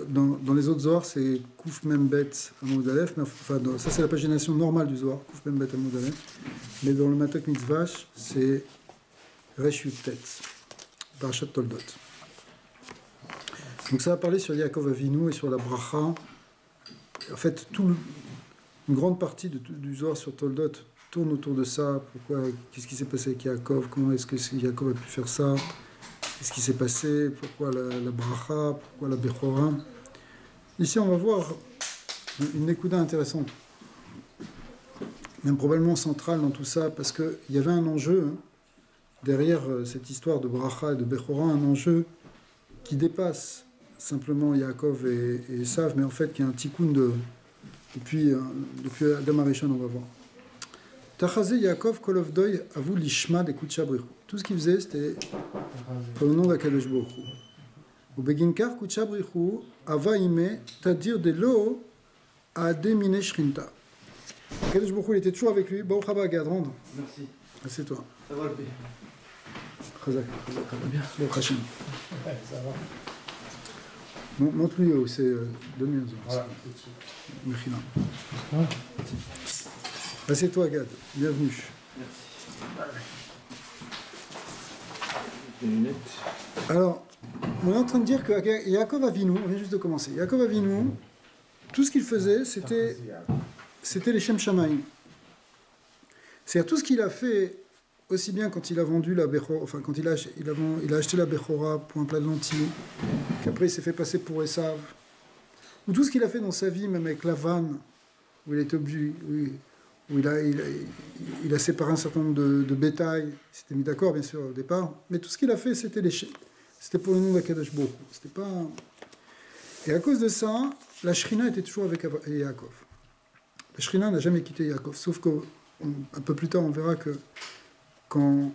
Dans les autres Zohar, c'est Kouf Membet Amoud Aleph, mais enfin, ça c'est la pagination normale du Zohar, Kouf Membet Amoud Aleph. Mais dans le Matok Mitzvash, c'est Resh Yutet, Parashat Toldot. Donc ça va parler sur Yaakov Avinu et sur la Bracha. En fait, une grande partie du Zohar sur Toldot tourne autour de ça. Pourquoi, qu'est-ce qui s'est passé avec Yaakov? Comment est-ce que Yaakov a pu faire ça? Qu'est-ce qui s'est passé? Pourquoi la Bracha? Pourquoi la Bechora? Ici, on va voir une écouda intéressante, même probablement centrale dans tout ça, parce qu'il y avait un enjeu derrière cette histoire de Bracha et de Bechora, un enjeu qui dépasse simplement Yaakov et Esav, mais en fait qui est un tikkun depuis Adam Arishon, on va voir. Tachazé Yaakov Kolovdoy Avou Lishma de Kuchabrichu. Tout ce qu'il faisait, c'était pour le nom d'Akadosh Baruch Hu. Ou Beginkar Kuchabrichu Ava Ime Tadir de Lo Ademine Shrinta. Akadosh Baruch Hu, il était toujours avec lui. Baruch Haba Gad, rentre. Merci. C'est toi. Ça va le payer. Chazak. Ça va bien. Baruch Hashem. Ouais, ça va. Montre-lui où c'est de mieux. Voilà, tout de suite. Mechina. Voilà. Assieds-toi, Gad. Bienvenue. Merci. Des lunettes. Alors, on est en train de dire que Yaakov Avinu, on vient juste de commencer, Yaakov Avinu, tout ce qu'il faisait, c'était les Shem Shamaim. C'est-à-dire tout ce qu'il a fait, aussi bien quand il a vendu la Bechora, enfin quand il a acheté la Bechora pour un plat de lentilles, qu'après il s'est fait passer pour Esav, ou tout ce qu'il a fait dans sa vie, même avec Lavan, où il était obligé, où il a séparé un certain nombre de bétail, il s'était mis d'accord bien sûr au départ, mais tout ce qu'il a fait c'était pour le nom d'Akadosh Baruch Hu. C'était pas... Et à cause de ça, la Shrina était toujours avec Yaakov. La Shrina n'a jamais quitté Yaakov, sauf qu'un peu plus tard on verra que quand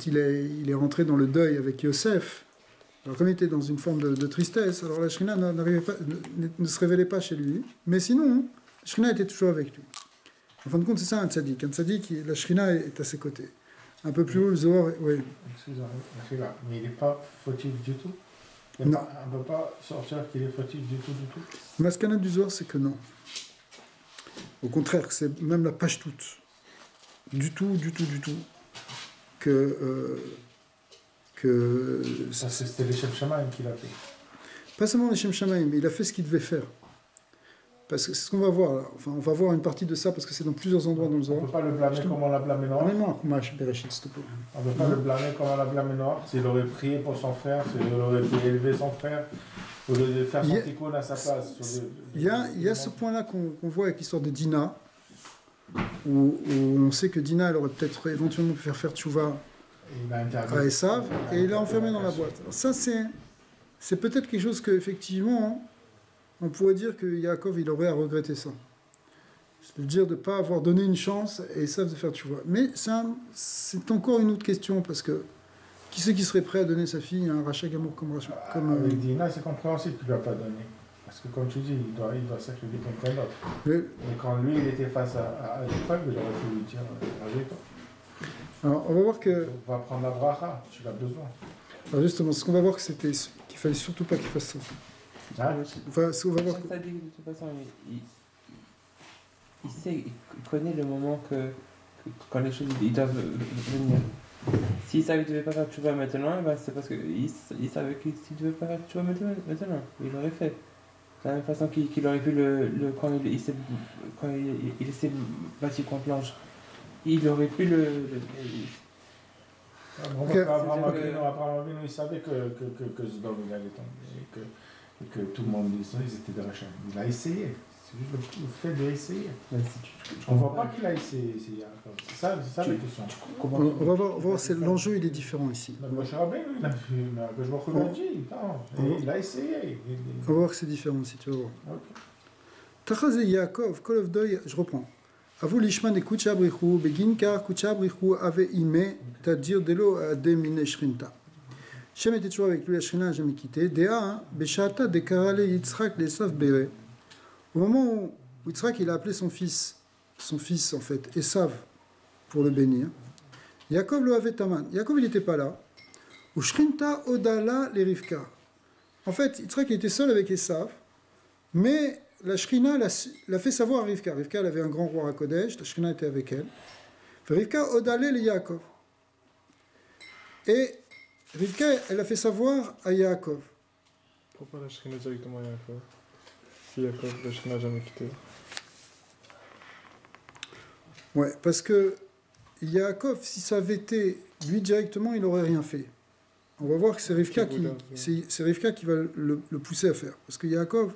il est rentré dans le deuil avec Yosef, alors comme il était dans une forme de tristesse, alors la Shrina ne se révélait pas chez lui, mais sinon, la Shrina était toujours avec lui. En fin de compte, c'est ça un tzaddik. Un tzaddik, la Shrina est à ses côtés. Un peu plus haut, le Zohar... Oui. Excusez-moi, mais il n'est pas fautif du tout. Non. On ne peut pas sortir qu'il est fautif du tout. Le mascana du Zohar, c'est que non. Au contraire, c'est même la page toute. Du tout. Que Parce que c'était les Shem Shamaim qui l'a fait. Pas seulement les Shem Shamaim, mais il a fait ce qu'il devait faire. Parce que c'est ce qu'on va voir là. Enfin, on va voir une partie de ça parce que c'est dans plusieurs endroits dans le Zohar. On ne peut pas le blâmer comme on l'a blâmé Noir. Amène-moi un Bereshit, s'il te plaît. On ne peut pas le blâmer comme on l'a blâmé Noir. S'il aurait prié pour son frère, s'il aurait élevé son frère, au lieu de faire son tikkun à sa place. Il y a ce point-là qu'on voit avec l'histoire de Dina, où on sait que Dina, elle aurait peut-être éventuellement pu faire tchouva à Esav, et il l'a enfermé dans la boîte. Alors ça, c'est peut-être quelque chose qu'effectivement, on pourrait dire que Yaakov, il aurait à regretter ça. C'est-à-dire de ne pas avoir donné une chance à Esav de faire tchouva. Mais c'est encore une autre question, parce que qui c'est qui serait prêt à donner sa fille à un rachat Gamour comme rachat Avec Dina, c'est compréhensible qu'il ne lui a pas donné. Parce que comme tu dis, il doit sacrifier quelqu'un d'autre. Mais quand lui, il était face à l'épreuve, il aurait pu lui dire, rajoute-toi. Alors, on va voir que... On va prendre la bracha, tu l'as besoin. Alors justement, ce qu'on va voir, qu'il fallait surtout pas qu'il fasse ça. Ah, enfin, on va voir que... De toute façon, il sait, il connaît le moment quand les choses ils doivent venir. S'il savait qu'il ne devait pas faire tchouva maintenant, ben c'est parce qu'il savait qu'il ne devait pas faire tchouva maintenant. Il l'aurait fait. De la même façon qu'il aurait pu quand il s'est battu contre l'ange. Il aurait pu Abraham Avinu, il savait que Sodome allait tomber et que tout le monde, ils étaient des rachats. Il a essayé. C'est juste le fait d'essayer. On ne voit pas qu'il a essayé. C'est ça la question. On va voir l'enjeu, il est différent ici. Moshe Rabbeinu, il a dit, il a essayé. On va voir que c'est différent ici, tu vas voir. Tachazé Yaakov, Kolovdoy, je reprends. Avou lishman de kuchabrichu, beginkar kuchabrichu ave ime, tadir delo ademine shrinta. Shem était toujours avec lui, la Shrina n'a jamais quitté. Dea, beshata de karale Yitzhak l'Esav bere. Au moment où Yitzhak il a appelé son fils en fait, Esav, pour le bénir, Yaakov le avait taman. Yaakov il n'était pas là. Ou shrinta odala le Rivka. en fait, Yitzhak était seul avec Esav, mais la Shrina l'a fait savoir à Rivka. Rivka, elle avait un grand roi à Kodesh, la Shrina était avec elle. Rivka odalé le Yaakov. Et Rivka, elle a fait savoir à Yaakov. Pourquoi la Shrina directement à Yaakov? Si Yaakov, la Shrina n'a jamais quitté. Ouais, parce que Yaakov, si ça avait été lui directement, il n'aurait rien fait. On va voir que c'est Rivka qui va le pousser à faire. Parce que Yaakov,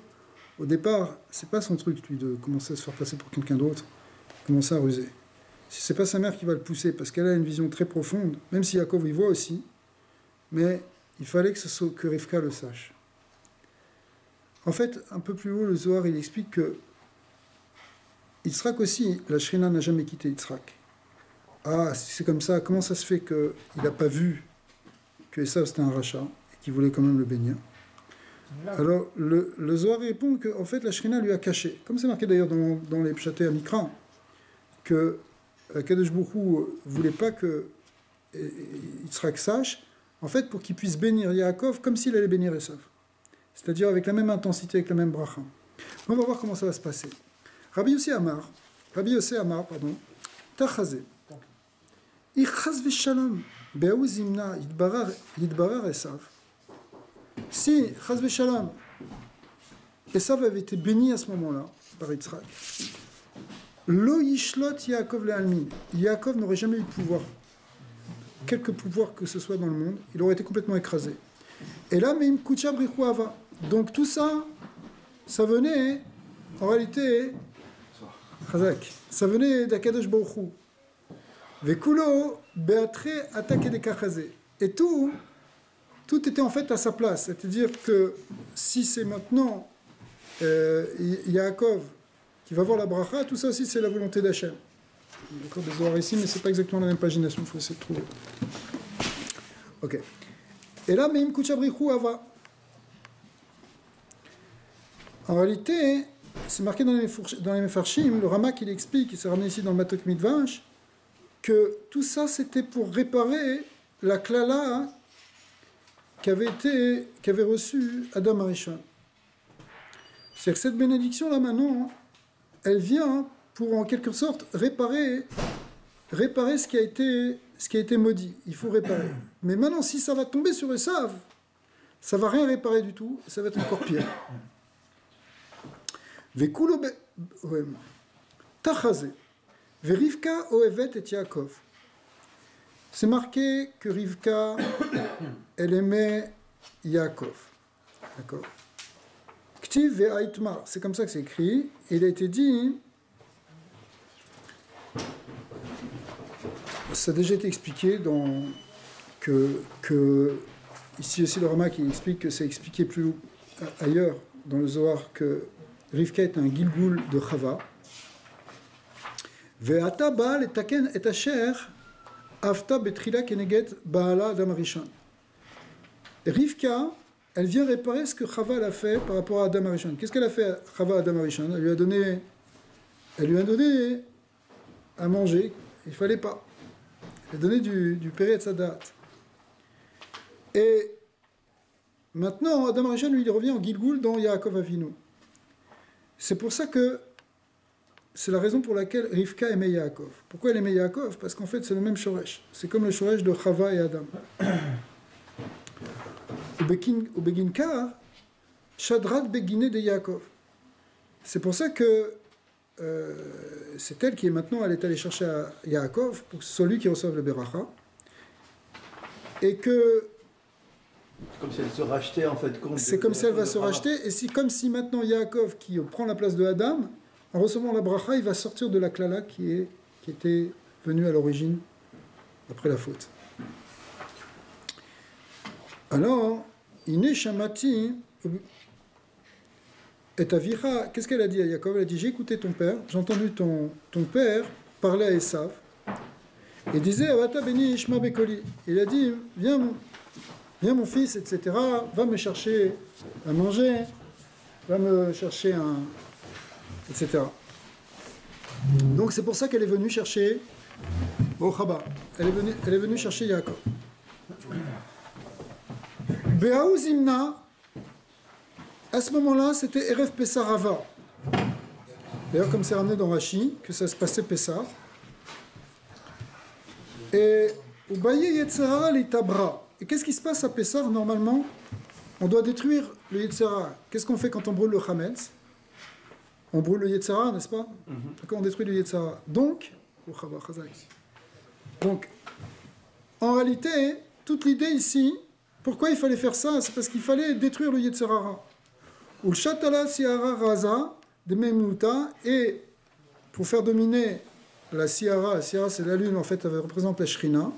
au départ, c'est pas son truc, lui, de commencer à se faire passer pour quelqu'un d'autre, commencer à ruser. Si c'est pas sa mère qui va le pousser, parce qu'elle a une vision très profonde, même si Yaakov y voit aussi, mais il fallait que Rivka le sache. En fait, un peu plus haut, le Zohar, il explique que Yitzhak aussi, la Shrina n'a jamais quitté Yitzhak. Ah, si c'est comme ça, comment ça se fait qu'il n'a pas vu que Esav c'était un rachat et qu'il voulait quand même le bénir? Alors, le Zohar répond qu'en fait, la Shrina lui a caché, comme c'est marqué d'ailleurs dans les Pshaté à Mikra, que Kadosh Baruch Hu ne voulait pas que Yitzhak sache, en fait, pour qu'il puisse bénir Yaakov comme s'il allait bénir Esav. C'est-à-dire avec la même intensité, avec la même bracha. On va voir comment ça va se passer. Rabbi Yossi Amar, Tachazé. Ichaz v'shalom, be'ou zimna, yidbarar Esav. Si, chaz v'shalom, Esav avait été béni à ce moment-là, par Yitzhak, lo yishlot Yaakov le'almin. Yaakov n'aurait jamais eu de pouvoir, quelque pouvoir que ce soit dans le monde, il aurait été complètement écrasé. Et là, me'im kucha brichu ava. Donc tout ça, ça venait, en réalité, ça venait d'Akadosh Baruch Hu. Vekulo beatre attaque des kachazé. Et tout était en fait à sa place. C'est-à-dire que si c'est maintenant Yaakov qui va voir la bracha, tout ça aussi c'est la volonté d'Hachem. Il y a encore des Zohar ici, mais c'est pas exactement la même pagination, il faut essayer de trouver. Ok. Et là, Meim Kuchabrichu Ava. En réalité, c'est marqué dans les Mefarshim, le Ramak il explique, il s'est ramené ici dans le Matok Midvash, que tout ça c'était pour réparer la klala qu'avait reçue Adam Arishon. C'est-à-dire que cette bénédiction là maintenant, elle vient pour en quelque sorte réparer ce qui a été maudit. Il faut réparer. Mais maintenant, si ça va tomber sur Esav, ça va rien réparer du tout, et ça va être encore pire. Vekulo Tachazé. Rivka oevet et Yaakov. C'est marqué que Rivka, elle aimait Yaakov. D'accord. Ktiv ve'aitmar. C'est comme ça que c'est écrit. Et il a été dit. Ça a déjà été expliqué que ici aussi le Ramak il explique que c'est expliqué plus ailleurs dans le Zohar que Rivka est un Gilgul de Chava. Ve'ata ba'al etaken et asher afta betrila keneget ba'ala adam arishon. Rivka, elle vient réparer ce que Chava a fait par rapport à Adam Arishon. Qu'est-ce qu'elle a fait Chava à Adam Arishon? Elle lui a donné à manger, il fallait pas. Elle a donné du Peret Sadat. Et maintenant, Adam Arishon, lui, il revient en Gilgul dans Yaakov Avinu. C'est pour ça que c'est la raison pour laquelle Rivka aimait Yaakov. Pourquoi elle aimait Yaakov? Parce qu'en fait, c'est le même shoresh. C'est comme le shoresh de Chava et Adam. Au Beginkar, Shadrat Beginé de Yaakov. C'est pour ça que c'est elle qui est maintenant, elle est allée chercher à Yaakov pour que ce soit lui qui reçoive le Beracha. Et que. Comme si elle se rachetait en fait. C'est comme si elle va se racheter. Et comme si maintenant Yaakov qui prend la place de Adam, en recevant la Bracha, il va sortir de la klala qui était venue à l'origine après la faute. Alors, Iné Shamati et Avira, qu'est-ce qu'elle a dit à Yaakov? Elle a dit: j'ai écouté ton père, j'ai entendu ton père parler à Esav, et disait: Avata beni Ishma Bekoli. Il a dit: viens mon fils, etc., va me chercher à manger, va me chercher etc. Donc c'est pour ça qu'elle est venue chercher au Chaba. Elle est venue chercher Yaakov. Be'aou Zimna, à ce moment-là, c'était Erev Pessah Rava. D'ailleurs, comme c'est ramené dans Rashi, que ça se passait Pessah. Et Ubaye Yetzera l'Itabra. Et qu'est-ce qui se passe à Pessah normalement? On doit détruire le Yetzera. Qu'est-ce qu'on fait quand on brûle le Chametz? On brûle le Yetzera, n'est-ce pas? D'accord, on détruit le Yetzera. Donc, en réalité, toute l'idée ici, pourquoi il fallait faire ça? C'est parce qu'il fallait détruire le Yetzera. Ou le Shatala Siara Raza de Memuta, et pour faire dominer la Siara c'est la lune, en fait, elle représente la Shrina,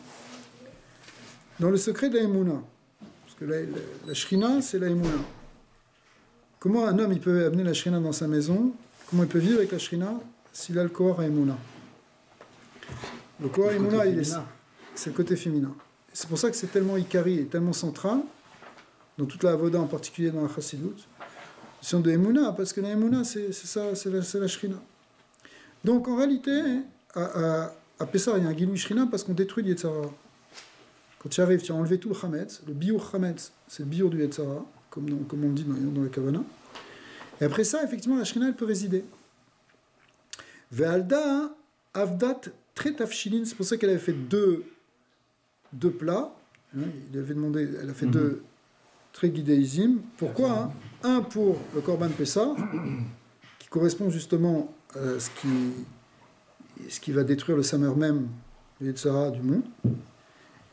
dans le secret de la Emouna. Parce que la Shrina, c'est la Emouna. Comment un homme il peut amener la Shrina dans sa maison? Comment il peut vivre avec la Shrina s'il a le Kohar à Emouna? Le Kohar à Emouna, c'est le côté féminin. C'est pour ça que c'est tellement Ikari et tellement central, dans toute la Avoda, en particulier dans la Chassidut, sont de Emouna, parce que la Emouna, c'est ça, c'est la Shrina. Donc en réalité, à Pessah, il y a un Gilou Shrina parce qu'on détruit le Yetzara. Quand tu arrives, tu as enlevé tout le Chametz. Le Biur Chametz, c'est le Biur du Yetzara, comme on dit dans la Kavana. Et après ça, effectivement, la Shrina, elle peut résider. Ve'alda Avdat Tretafshilin, c'est pour ça qu'elle avait fait deux plats. Il avait demandé, elle a fait deux Tregidéizim. Pourquoi? Un pour le Korban Pessah, qui correspond justement à ce qui va détruire le Samer même, le Yetzara du monde.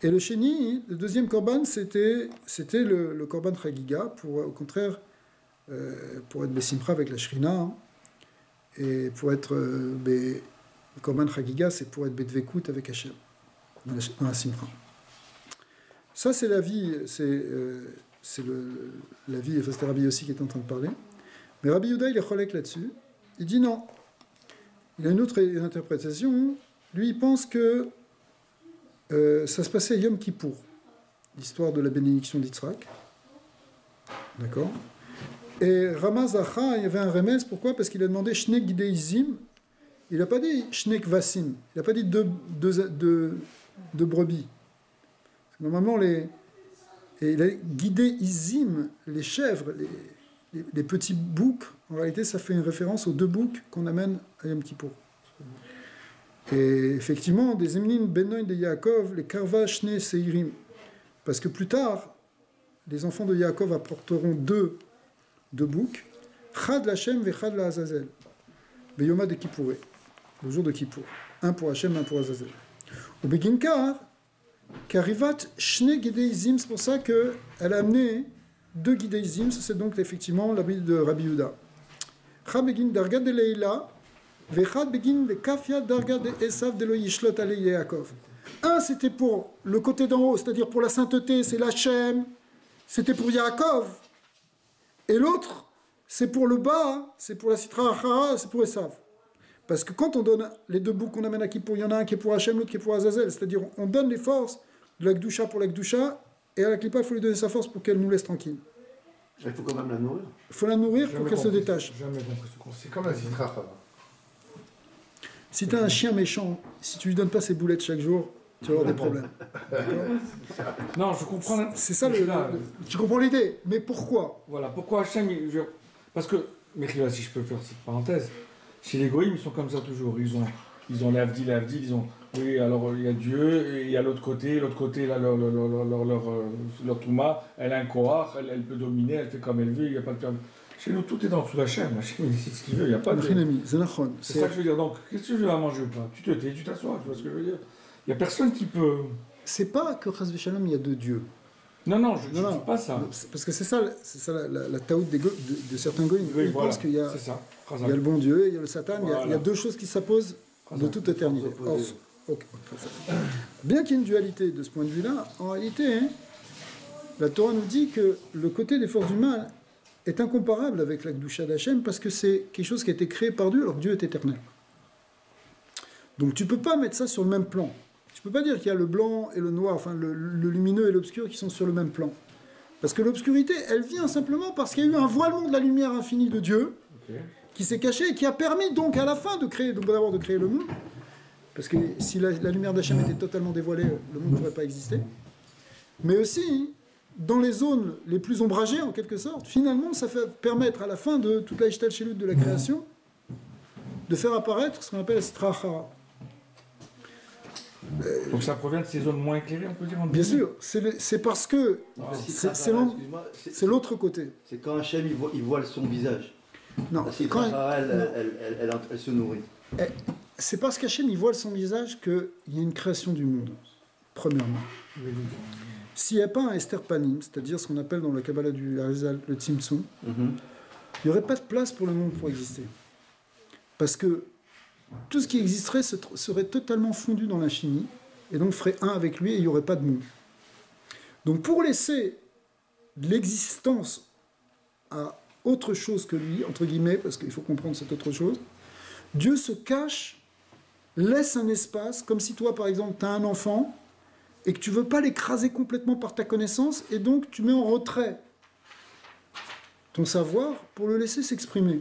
Et le Sheni, le deuxième Korban, c'était le Korban Chagiga, pour au contraire, pour être Bessimra avec la Shrina, et pour être le Korban Chagiga, c'est pour être Bedvekut avec Hachem, dans la Simra. Ça, c'est la vie, la vie, enfin, c'était Rabbi Yossi qui était en train de parler. Mais Rabbi Yehuda, il est cholek là-dessus. Il dit non. Il a une autre interprétation. Lui, il pense que ça se passait à Yom Kippour, l'histoire de la bénédiction d'Yitzhak. D'accord? Et Ramazacha, il y avait un remède. Pourquoi? Parce qu'il a demandé Shnek Gideizim. Il n'a pas dit Shnek Vasim. Il n'a pas dit deux brebis. Normalement, il a guidé Izim, les chèvres, les petits boucs. En réalité, ça fait une référence aux deux boucs qu'on amène à Yom Kippour. Et effectivement, des Emnim Benoï de Yaakov, les Karva Shne Seirim. Parce que plus tard, les enfants de Yaakov apporteront deux boucs. Chad Lachem ve Chad la Azazel. Beyoma de Kippouré. Le jour de Kippour. Un pour Hachem, un pour Azazel. Au Beginkar, Karivat Shne Gideizim, c'est pour ça qu'elle a amené deux Gideizim, c'est donc effectivement l'habit de Rabbi Yehuda. Chabegin Darga de Leila, Vechad Begin le Kafia Darga de Esav de lo Yishlot ale Yaakov. Un, c'était pour le côté d'en haut, c'est-à-dire pour la sainteté, c'est l'Hachem, c'était pour Yaakov. Et l'autre, c'est pour le bas, c'est pour la Sitra Achara, c'est pour Esav. Parce que quand on donne les deux boucs qu'on amène à Kippour, il y en a un qui est pour Hachem, l'autre qui est pour Azazel. C'est-à-dire, on donne les forces de la Gdusha pour la Gdusha, et à la Klippa, il faut lui donner sa force pour qu'elle nous laisse tranquille. Il faut quand même la nourrir. Il faut la nourrir pour qu'elle se détache. Jamais compris ce concept. C'est comme la Sitra. Si tu as un chien méchant, si tu lui donnes pas ses boulettes chaque jour, tu vas avoir des problèmes. Non, je comprends. C'est ça tu comprends l'idée. Mais pourquoi? Voilà, pourquoi Hachem. Parce que, mais si je peux faire cette parenthèse, chez les goïms, ils sont comme ça toujours. Ils ont l'avdil, ils ont. Oui, alors il y a Dieu, et il y a l'autre côté, là, leur Touma, elle a un Kohar, elle peut dominer, elle fait comme elle veut, il n'y a pas de problème. Chez nous, tout est dans sous la chaîne, Hachem, il décide ce qu'il veut, il n'y a pas de. C'est ça que je veux dire. Donc, qu'est-ce que tu veux à manger ou pas? Tu te tais, tu t'assois, tu vois ce que je veux dire? Il n'y a personne qui peut. C'est pas que Chas V'Shalom, il y a deux dieux. Non, je ne dis pas ça. Parce que c'est ça la taout de certains goïms. Oui, ils pensent qu'il y a, il y a le bon Dieu, il y a le Satan, il y a deux choses qui s'opposent de toute éternité. Bien qu'il y ait une dualité de ce point de vue-là, en réalité, la Torah nous dit que le côté des forces du mal est incomparable avec la Gdusha d'Hachem parce que c'est quelque chose qui a été créé par Dieu alors que Dieu est éternel. Donc tu ne peux pas mettre ça sur le même plan. Tu ne peux pas dire qu'il y a le blanc et le noir, enfin le lumineux et l'obscur qui sont sur le même plan. Parce que l'obscurité, elle vient simplement parce qu'il y a eu un voilement de la lumière infinie de Dieu qui s'est caché et qui a permis donc à la fin de créer le monde. Parce que si la lumière d'Hachem était totalement dévoilée, le monde ne pourrait pas exister. Mais aussi, dans les zones les plus ombragées, en quelque sorte, finalement, ça fait permettre à la fin de toute la Ishtalchelut de la création de faire apparaître ce qu'on appelle la Sitra Achara. Donc ça provient de ces zones moins éclairées, on peut dire. Bien sûr, c'est parce que c'est l'autre côté. C'est quand Hachem il voile son visage. Non, La Sitra Achara, elle se nourrit. C'est parce qu'Hachem il voile son visage qu'il y a une création du monde, premièrement. S'il n'y a pas un Esther Panim, c'est-à-dire ce qu'on appelle dans la Kabbalah du Harizal le Tzimtzum, il n'y aurait pas de place pour le monde pour exister. Parce que tout ce qui existerait serait totalement fondu dans l'infini, et donc ferait un avec lui, et il n'y aurait pas de monde. Donc pour laisser de l'existence à autre chose que lui, entre guillemets, parce qu'il faut comprendre cette autre chose, Dieu se cache, laisse un espace, comme si toi, par exemple, tu as un enfant, et que tu ne veux pas l'écraser complètement par ta connaissance, et donc tu mets en retrait ton savoir pour le laisser s'exprimer.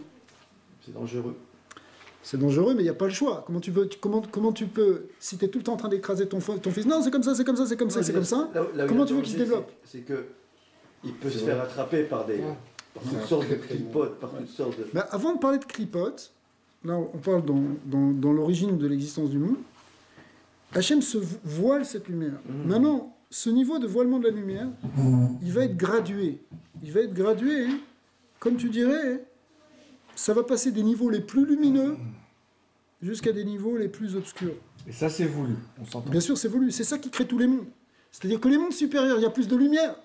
C'est dangereux. C'est dangereux, mais il n'y a pas le choix. Comment tu peux, si tu es tout le temps en train d'écraser ton fils, non, c'est comme ça, c'est comme ça, c'est comme ça, c'est comme ça, comment tu veux qu'il se développe? C'est qu'il peut se faire attraper par toutes sortes de clipotes, par toutes sortes de... Ben, avant de parler de clipotes, là on parle dans l'origine de l'existence du monde, Hachem se voile cette lumière. Maintenant, ce niveau de voilement de la lumière, il va être gradué. Il va être gradué, hein, comme tu dirais, ça va passer des niveaux les plus lumineux jusqu'à des niveaux les plus obscurs. Et ça, c'est voulu, on s'entend. Bien sûr, c'est voulu. C'est ça qui crée tous les mondes. C'est-à-dire que les mondes supérieurs, il y a plus de lumière.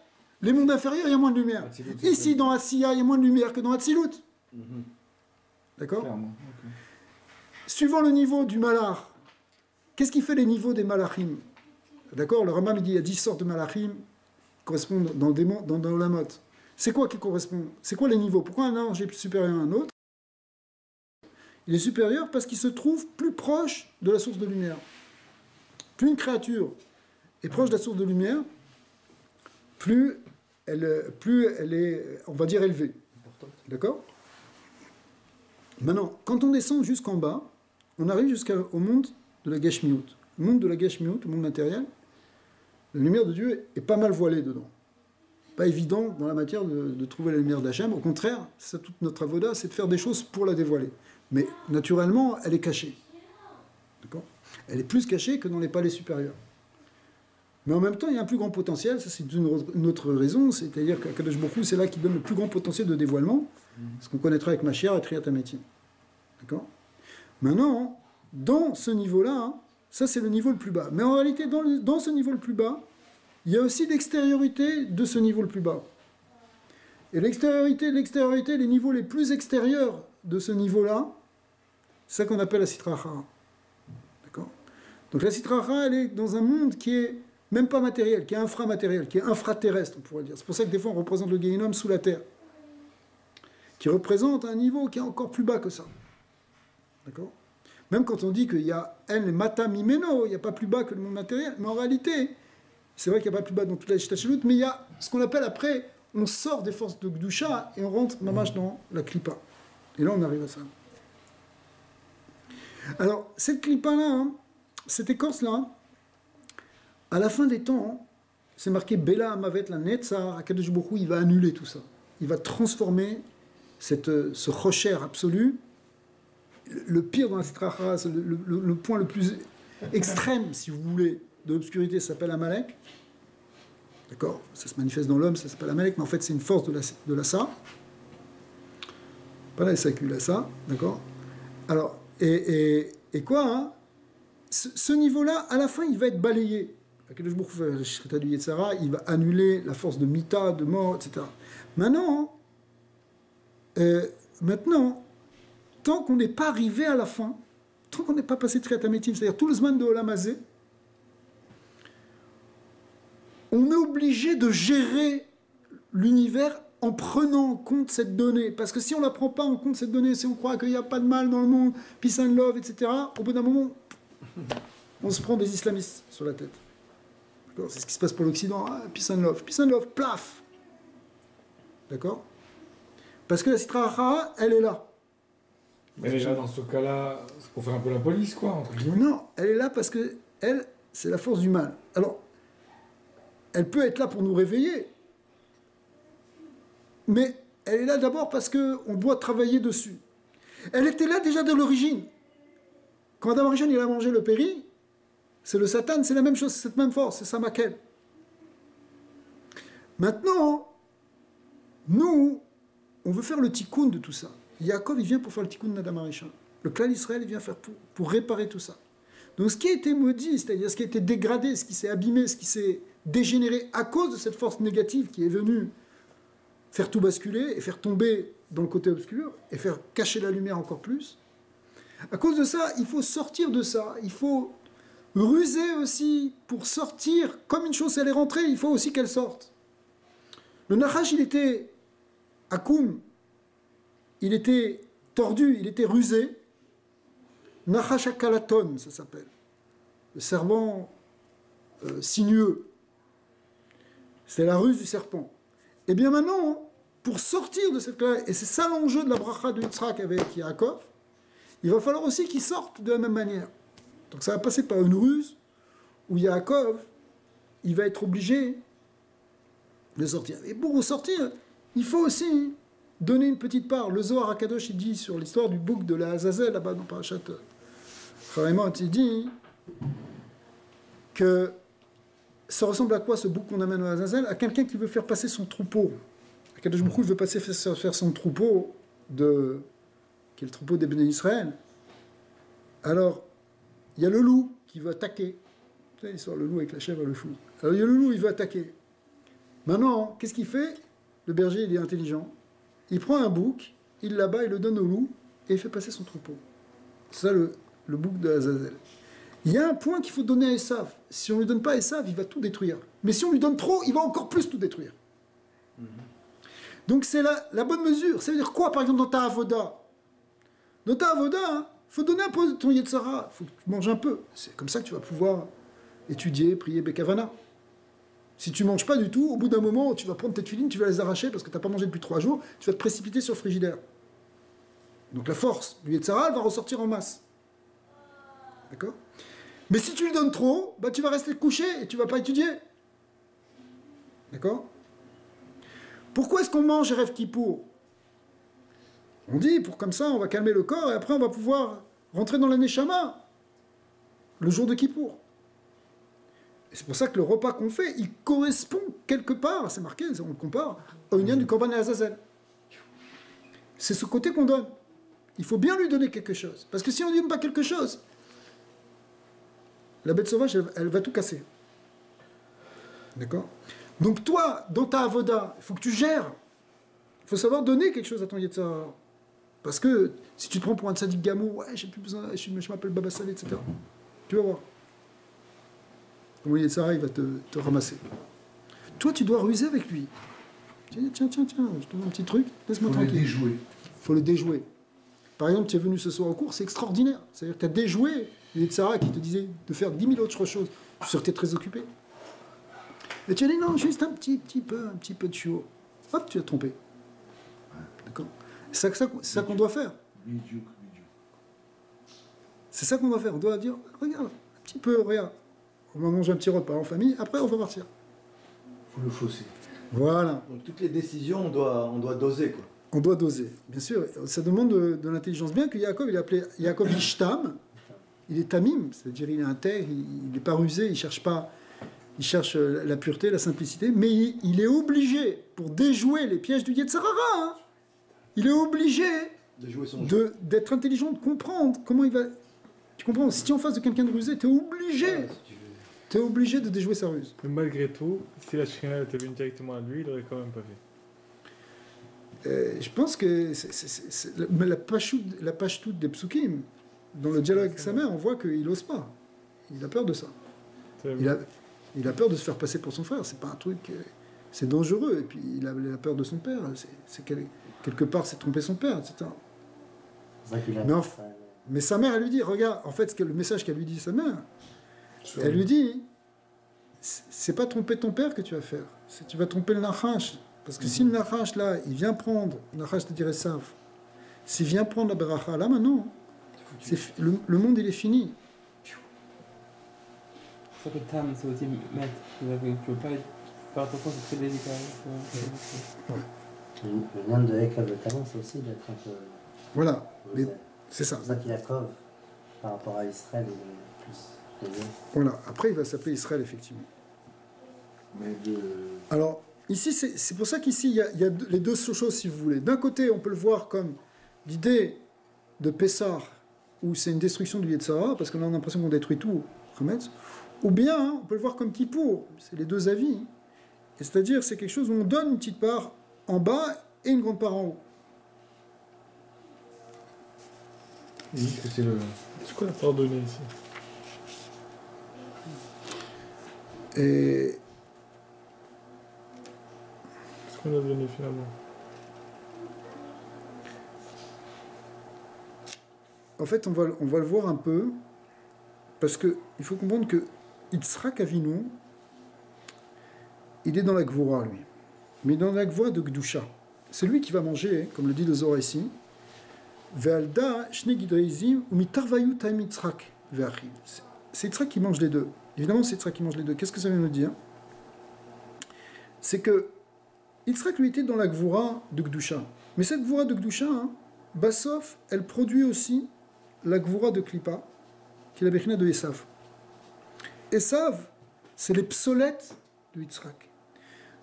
Les mondes inférieurs, il y a moins de lumière. Ici, dans Asiya, il y a moins de lumière que dans Hatzilut. D'accord ? Clairement, ok. Suivant le niveau du Malach, qu'est-ce qui fait les niveaux des Malachim? D'accord? Le Rambam, il dit qu'il y a 10 sortes de Malachim qui correspondent dans la mot. C'est quoi qui correspond? C'est quoi les niveaux? Pourquoi un ange est supérieur à un autre? Il est supérieur parce qu'il se trouve plus proche de la source de lumière. Plus une créature est proche de la source de lumière, plus elle est, on va dire, élevée. D'accord? Maintenant, quand on descend jusqu'en bas, on arrive jusqu'au monde de la Gashmiut. Le monde de la Gashmiut, le monde matériel, la lumière de Dieu est pas mal voilée dedans. Pas évident dans la matière de trouver la lumière d'Hachem. Au contraire, ça, toute notre avoda, c'est de faire des choses pour la dévoiler. Mais naturellement, elle est cachée. D'accord? Elle est plus cachée que dans les palais supérieurs. Mais en même temps, il y a un plus grand potentiel. Ça, c'est une autre raison. C'est-à-dire qu'Akadosh Baruch Hu, c'est là qui donne le plus grand potentiel de dévoilement. Ce qu'on connaîtra avec Mashiach et Triat HaMetim. D'accord? Maintenant, dans ce niveau-là, ça, c'est le niveau le plus bas. Mais en réalité, dans ce niveau le plus bas, il y a aussi l'extériorité de ce niveau le plus bas. Et l'extériorité, les niveaux les plus extérieurs de ce niveau-là, c'est ça qu'on appelle la Sitra Achara. D'accord? Donc la Sitra Achara, elle est dans un monde qui est même pas matériel, qui est inframatériel, qui est infraterrestre, on pourrait dire. C'est pour ça que des fois on représente le Gehinnom sous la terre, qui représente un niveau qui est encore plus bas que ça. D'accord? Même quand on dit qu'il y a El Mata Mimeno, il n'y a pas plus bas que le monde matériel, mais en réalité, c'est vrai qu'il n'y a pas plus bas dans toute la Ishtalchelut, mais il y a ce qu'on appelle après, on sort des forces de Gdusha et on rentre mamash dans la Klippa. Et là, on arrive à ça. Alors, cette Klippa-là, cette écorce-là, à la fin des temps, c'est marqué Bela Amavet la Netzar, Akadosh Baruch Hu, il va annuler tout ça. Il va transformer ce rocher absolu. Le pire dans la Sitra Achara, le point le plus extrême, si vous voulez, de l'obscurité, ça s'appelle Amalek. D'accord? Ça se manifeste dans l'homme, ça s'appelle Amalek, mais en fait, c'est une force de la Sa. Pas la SAQ, la Sa. D'accord? Alors, et quoi, hein? Ce niveau-là, à la fin, il va être balayé. Akadosh Baruch Hu, le Shrita du Yetzara, il va annuler la force de Mita, de mort, etc. Maintenant, tant qu'on n'est pas arrivé à la fin, tant qu'on n'est pas passé Triat HaMetim, c'est-à-dire tout le Zman de Olam Hazeh, on est obligé de gérer l'univers en prenant en compte cette donnée. Parce que si on ne la prend pas en compte, cette donnée, si on croit qu'il n'y a pas de mal dans le monde, peace and love, etc., au bout d'un moment, on se prend des islamistes sur la tête. D'accord? C'est ce qui se passe pour l'Occident. Ah, peace and love, plaf. D'accord? Parce que la Sitra Achara, elle est là. Mais déjà, dans ce cas-là, c'est pour faire un peu la police, quoi, entre guillemets. Non, elle est là parce que, elle, c'est la force du mal. Alors, elle peut être là pour nous réveiller, Mais elle est là d'abord parce qu'on doit travailler dessus. Elle était là déjà de l'origine. Quand Adam Arishon il a mangé le péri, c'est le Satan, c'est la même chose, c'est cette même force, c'est Samakel. Maintenant, nous, on veut faire le tikkun de tout ça. Yaakov, il vient pour faire le tikkun d'Adam Arishon. Le clan Israël, il vient faire pour réparer tout ça. Donc ce qui a été maudit, c'est-à-dire ce qui a été dégradé, ce qui s'est abîmé, ce qui s'est dégénéré à cause de cette force négative qui est venue faire tout basculer et faire tomber dans le côté obscur et faire cacher la lumière encore plus. À cause de ça, il faut sortir de ça. Il faut ruser aussi pour sortir. Comme une chose, elle est rentrée, il faut aussi qu'elle sorte. Le Nachash, il était akoum, il était tordu, il était rusé. Nachash akalaton, ça s'appelle. Le serpent sinueux. C'est la ruse du serpent. Et bien maintenant, pour sortir de cette classe, et c'est ça l'enjeu de la bracha de Yitzhak avec Yaakov, il va falloir aussi qu'ils sortent de la même manière. Donc ça va passer par une ruse où Yaakov, il va être obligé de sortir. Et pour sortir, il faut aussi donner une petite part. Le Zohar HaKadosh, il dit sur l'histoire du bouc de la Azazel, là-bas dans Parashat Chaimot, il dit que ça ressemble à quoi ce bouc qu'on amène à Azazel? À quelqu'un qui veut faire passer son troupeau. HaKadosh Baruch Hu veut faire son troupeau qui est le troupeau des Béné Israël. Alors, il y a le loup qui veut attaquer. Vous savez l'histoire, le loup avec la chèvre et le fou. Alors, il y a le loup, il veut attaquer. Maintenant, qu'est-ce qu'il fait? Le berger, il est intelligent. Il prend un bouc, il l'abat, il le donne au loup, et il fait passer son troupeau. C'est ça le bouc de Azazel. Il y a un point qu'il faut donner à Esav. Si on ne lui donne pas à Esav, il va tout détruire. Mais si on lui donne trop, il va encore plus tout détruire. Donc c'est la bonne mesure. Ça veut dire quoi, par exemple, dans ta avoda? Dans ta avoda, il faut donner un peu de ton Yetzara. Il faut que tu manges un peu. C'est comme ça que tu vas pouvoir étudier, prier Bekavana. Si tu ne manges pas du tout, au bout d'un moment, tu vas prendre tes tefilines, tu vas les arracher parce que tu n'as pas mangé depuis 3 jours, tu vas te précipiter sur le frigidaire. Donc la force du Yetzara, elle va ressortir en masse. D'accord? Mais si tu lui donnes trop, bah, tu vas rester couché et tu ne vas pas étudier. D'accord? Pourquoi est-ce qu'on mange Erev Kippour? On dit, pour comme ça, on va calmer le corps et après on va pouvoir rentrer dans la Neshama le jour de Kippour. Et c'est pour ça que le repas qu'on fait, il correspond quelque part, c'est marqué, on le compare, au lien du Korban et Azazel. C'est ce côté qu'on donne. Il faut bien lui donner quelque chose. Parce que si on ne lui donne pas quelque chose, la bête sauvage, elle va tout casser. D'accord? Donc toi, dans ta avoda, il faut que tu gères. Il faut savoir donner quelque chose à ton Yetzirah. Parce que si tu te prends pour un tzaddik gamou, ouais, j'ai plus besoin, je m'appelle Baba Salé, etc. Tu vas voir. Comment Yetzirah, il va te ramasser. Toi, tu dois ruser avec lui. Tiens, je te donne un petit truc, laisse-moi tranquille. Il faut le déjouer. Il faut le déjouer. Par exemple, tu es venu ce soir au cours, c'est extraordinaire. C'est-à-dire que tu as déjoué Yetzirah qui te disait de faire 10 000 autres choses. Je suis sûr que tu es très occupé. Et tu as dit non, juste un petit peu de chiot. Hop, tu as trompé. D'accord? C'est ça qu'on doit faire. C'est ça qu'on doit faire. On doit dire, regarde, un petit peu, regarde. On va manger un petit repas en famille, après on va partir. Il faut le fausser. Voilà. Donc toutes les décisions, on doit doser, quoi. On doit doser, bien sûr. Ça demande de l'intelligence. Bien que Yaakov, il est appelé Yaakov Ishtam, il est tamim, c'est-à-dire il est intègre, il n'est pas rusé, il cherche la pureté, la simplicité, mais il est obligé, pour déjouer les pièges du Yetzirah, hein, il est obligé d'être intelligent, de comprendre comment il va... Tu comprends? Si tu es en face de quelqu'un de rusé, tu es obligé. Tu es obligé de déjouer sa ruse. Mais malgré tout, si la Shekhinah était venue directement à lui, il l'aurait quand même pas fait. Je pense que la pashtout des psukim, dans le dialogue avec sa mère, on voit qu'il n'ose pas. Il a peur de ça. Il a peur de se faire passer pour son frère. C'est pas un truc... C'est dangereux. Et puis il a peur de son père. Quelque part, c'est tromper son père, etc. Mais sa mère, elle lui dit, regarde, en fait, le message qu'elle lui dit, sa mère, elle lui dit, c'est pas tromper ton père que tu vas faire. Tu vas tromper le Nachash. Parce que si le Nachash, là, il vient prendre, le Nachash te dirait ça, s'il vient prendre la Beracha, là, maintenant, le monde, il est fini. C'est ça que Tam, c'est aussi mettre. Tu ne veux pas faire attention, c'est très délicat. Ouais. Le lien de Ekov et Talon, c'est aussi d'être un peu. Voilà, c'est ça. C'est pour ça qu'il y a Yaakov, par rapport à Israël, il est plus les deux. Voilà, après il va s'appeler Israël, effectivement. Alors, ici, c'est pour ça qu'ici, il y a les deux choses, si vous voulez. D'un côté, on peut le voir comme l'idée de Pessah, où c'est une destruction du Yetzara, parce qu'on a l'impression qu'on détruit tout, Hametz. Ou bien, on peut le voir comme Kippour, c'est les deux avis. Et c'est-à-dire, c'est quelque chose où on donne une petite part en bas et une grande part en haut. Il dit que c'est le... C'est quoi la part donnée ici? Et Qu'est-ce qu'on a donné finalement? en fait, on va le voir un peu, parce qu'il faut comprendre que Yitzhak Avinu, il est dans la Gvura, lui. Mais dans la Gvura de Gdusha. C'est lui qui va manger, comme le dit le Zohar ici, Ve'alda shne gidreizim umitarvayu taim Yitzhak ve'achil. C'est Yitzhak qui mange les deux. Évidemment, c'est Yitzhak qui mange les deux. Qu'est-ce que ça vient nous dire? C'est que Yitzhak, lui, était dans la Gvura de Gdusha. Mais cette Gvura de Gdusha, Bassof, elle produit aussi la Gvura de Klippa, qui est la Bechina de Esav. Esav, c'est les psolettes de Yitzhak.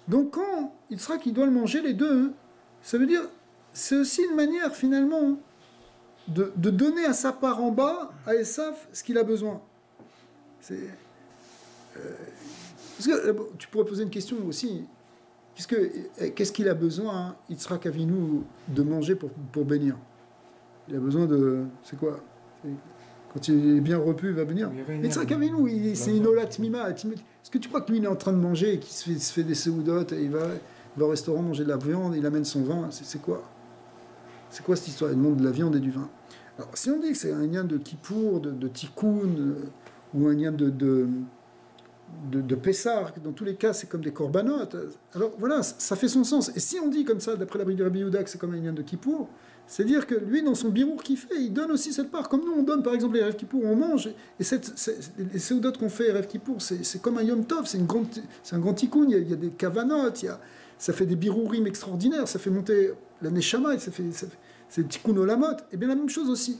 Donc quand Yitzhak, il doit le manger les deux, ça veut dire, c'est aussi une manière finalement de donner à sa part en bas, à Esav, ce qu'il a besoin. Parce que tu pourrais poser une question aussi. Qu'est-ce qu'il a besoin, Yitzhak Avinu, de manger pour bénir? Il a besoin de... C'est quoi? Quand il est bien repu, il va bénir. Yitzhak Avinu, c'est une olat mima. Est-ce que tu crois que lui, il est en train de manger, qu'il se fait des seudotes, et il va au restaurant manger de la viande, il amène son vin? C'est quoi? C'est quoi cette histoire? Il demande de la viande et du vin. Alors, si on dit que c'est un lien de Kippour, de Tikkun, ou un lien de Pessah, dans tous les cas, c'est comme des corbanotes. Alors voilà, ça fait son sens. Et si on dit comme ça, d'après la bride de Rabbi Yehuda, que c'est comme un lien de Kippour, c'est-à-dire que lui, dans son birour qu'il fait, il donne aussi cette part. Comme nous, on donne par exemple les Erev Kippour, on mange. Et les séoudotes qu'on fait Erev Kippour, c'est comme un Yom Tov, c'est un grand tikkun, il y a des kavanotes, ça fait des birourim extraordinaires, ça fait monter la neshama, c'est le tikkun olamot. Et bien la même chose aussi.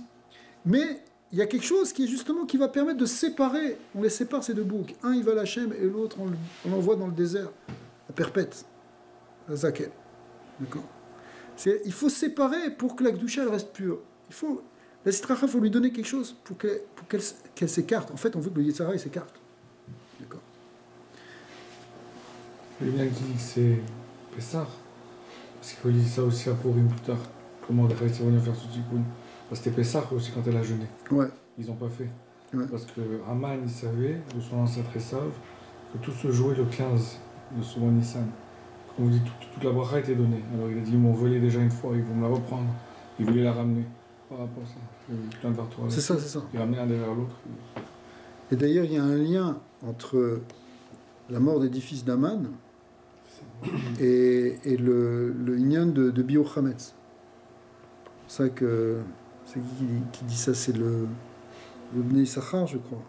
Mais il y a quelque chose qui est justement qui va permettre de séparer, on les sépare ces deux boucs. Un, il va à l'Hachem et l'autre, on l'envoie dans le désert, à Perpète, à Zakel. D'accord? Il faut séparer pour que la Gdusha elle reste pure. La Sitracha, il faut lui donner quelque chose pour qu'elle s'écarte. En fait, on veut que le Yetzara il s'écarte. D'accord? Il y a bien qui dit que c'est Pessah, parce qu'il faut dire ça aussi à Purim plus tard. Comment les Israéliens vont faire ce tikkun? C'était Pessah aussi quand elle a jeûné. Ouais. Ils n'ont pas fait. Ouais. Parce que Haman, il savait, de son ancêtre Esav, que tout se jouait le 15 de ce mois Nissan. Comme on dit, toute la bracha était donnée. Alors il a dit, ils m'ont volé déjà une fois, ils vont me la reprendre. Il voulait la ramener par rapport à ça. Plein de partout. C'est ça. Il ramenait un derrière l'autre. Et d'ailleurs, il y a un lien entre la mort des 10 fils d'Aman et le Inyan de Biur Hametz. C'est ça que... C'est qui dit ça? C'est le Bnei Issachar, je crois.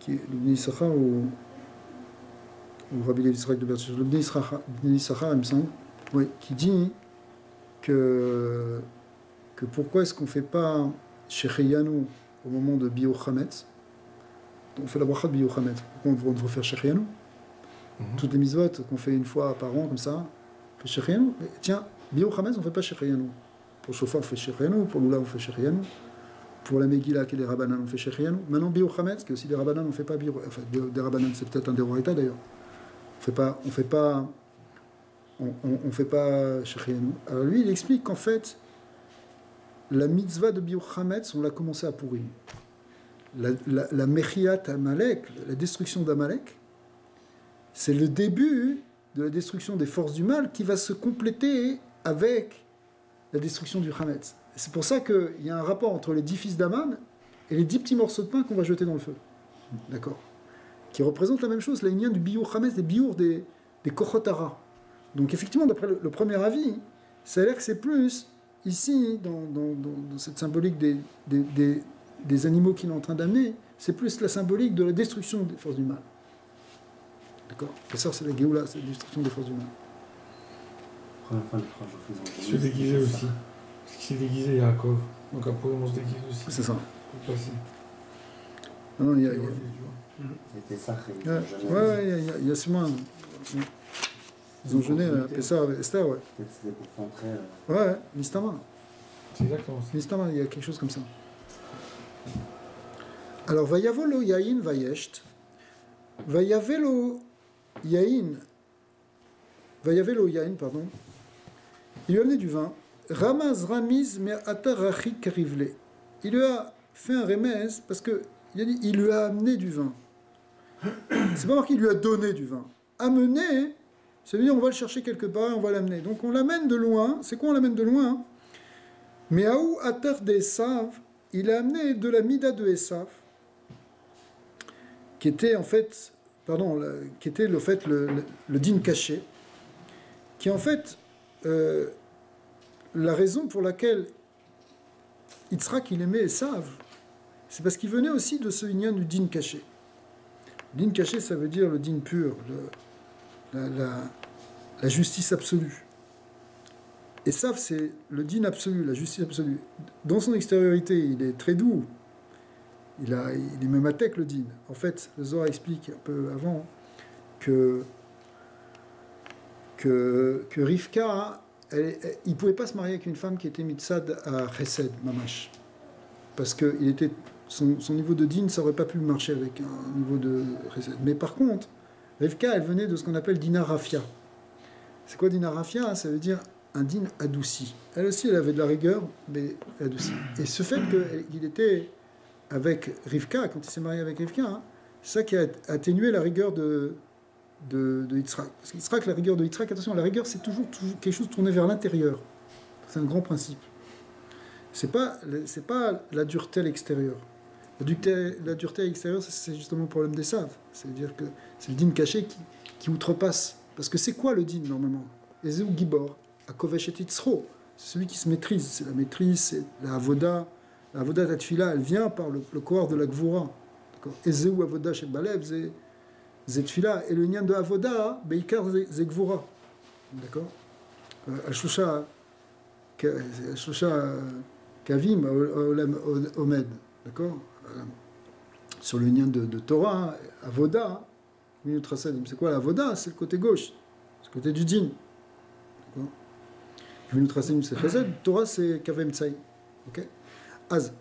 Le Bnei Issachar ou Rabbi Levi Yitzhak de Berchel. Le Bnei Issachar, il me semble, oui, qui dit que pourquoi est-ce qu'on ne fait pas Shecheyanu au moment de Biur Hametz? On fait la bracha de Biur Hametz. Pourquoi on devrait faire Shecheyanu? Toutes les mitzvot qu'on fait une fois par an, comme ça, on fait Shecheyanu. Tiens, Biur Hametz, on ne fait pas Shecheyanu. Pour Shofar, on fait Shecheyanu. Pour Lula, on fait Shecheyanu. Pour la Megillah, qui est des Rabbanan, on fait Shecheyanu. Maintenant, Biur Hametz, qui est aussi des Rabbanan, on ne fait pas Biur. Enfin, des Rabbanan, c'est peut-être un Deoraita d'ailleurs. On fait pas Shecheyanu. Alors lui, il explique qu'en fait, la mitzvah de Biur Hametz, on l'a commencé à pourrir. La Mechiat Amalek, la destruction d'Amalek, c'est le début de la destruction des forces du mal qui va se compléter avec la destruction du Hametz. C'est pour ça qu'il y a un rapport entre les 10 fils d'Aman et les 10 petits morceaux de pain qu'on va jeter dans le feu. D'accord? Qui représentent la même chose, la ligne du Biur Hametz, des Biur des Kochotara. Donc effectivement, d'après le premier avis, ça a l'air que c'est plus, ici, dans cette symbolique des animaux qu'il est en train d'amener, c'est plus la symbolique de la destruction des forces du mal. D'accord? Et ça, c'est la Géoula, c'est la destruction des forces du mal. première fois, les 3 jours qu'ils ont Il se déguisait aussi. Parce qu'il s'est déguisé, Yaakov. Donc après, on se déguise aussi. C'est ça. Pour passer. Non, il y a, C'était ça, il y a sûrement. Ils ont jeûné à Pessah avec Esther, ouais. Peut-être c'était pour rentrer. Ouais, Nistama. C'est exactement ça. Nistama, il y a quelque chose comme ça. Alors, Vayavolo Yain Vayesht. Vayavelo Yain. Vayavelo Yain, pardon. Il lui a amené du vin. Ramaz Ramiz me Atarachi Karivle. Il lui a fait un remez parce que il a dit il lui a amené du vin. C'est pas marqué il lui a donné du vin. Amener, ça veut dire on va le chercher quelque part, on va l'amener. Donc on l'amène de loin. C'est quoi on l'amène de loin? Mais Aou Atar de Esav, il a amené de la Mida de Esav, qui était en fait, qui était le din caché, qui est en fait la raison pour laquelle Yitzhak il aimait Esav, c'est parce qu'il venait aussi de ce lien du din caché. Din caché, ça veut dire le din pur, la justice absolue. Esav, c'est le din absolu, la justice absolue. Dans son extériorité, il est très doux. Il est même attaque le din. En fait, le Zohar explique un peu avant que Rivka, il ne pouvait pas se marier avec une femme qui était mitzad à Chesed, Mamash. Parce que son niveau de din, ça n'aurait pas pu marcher avec un niveau de Chesed. Mais par contre, Rivka, elle venait de ce qu'on appelle Dina Rafia. C'est quoi Dina Rafia? Ça veut dire un din adouci. Elle aussi, elle avait de la rigueur, mais adouci. Et ce fait qu'il était avec Rivka, quand il s'est marié avec Rivka, c'est ça qui a atténué la rigueur de Yitzhak. Parce qu'Yitzhak, la rigueur de Yitzhak, attention, la rigueur, c'est toujours quelque chose tourné vers l'intérieur. C'est un grand principe. C'est pas la dureté à l'extérieur. La dureté à l'extérieur, c'est justement le problème des saves. C'est-à-dire que c'est le din caché qui outrepasse. Parce que c'est quoi le din, normalement? Ezeu Gibor, Akovesh et Yitzro. C'est celui qui se maîtrise. C'est la maîtrise, c'est la avoda. La avoda tatfila, elle vient par le corps de la gvura. Ezeu avoda chez Balev, Zetfila, et le nian de avoda, beikar ze gvura. D'accord? Ashusha kavim omed. D'accord? Sur le nian de Torah, avoda, c'est quoi l'avoda? C'est le côté gauche, c'est le côté du din. D'accord? Minut Rasim, c'est chesed, Torah, c'est kavem tsai. Ok? Az,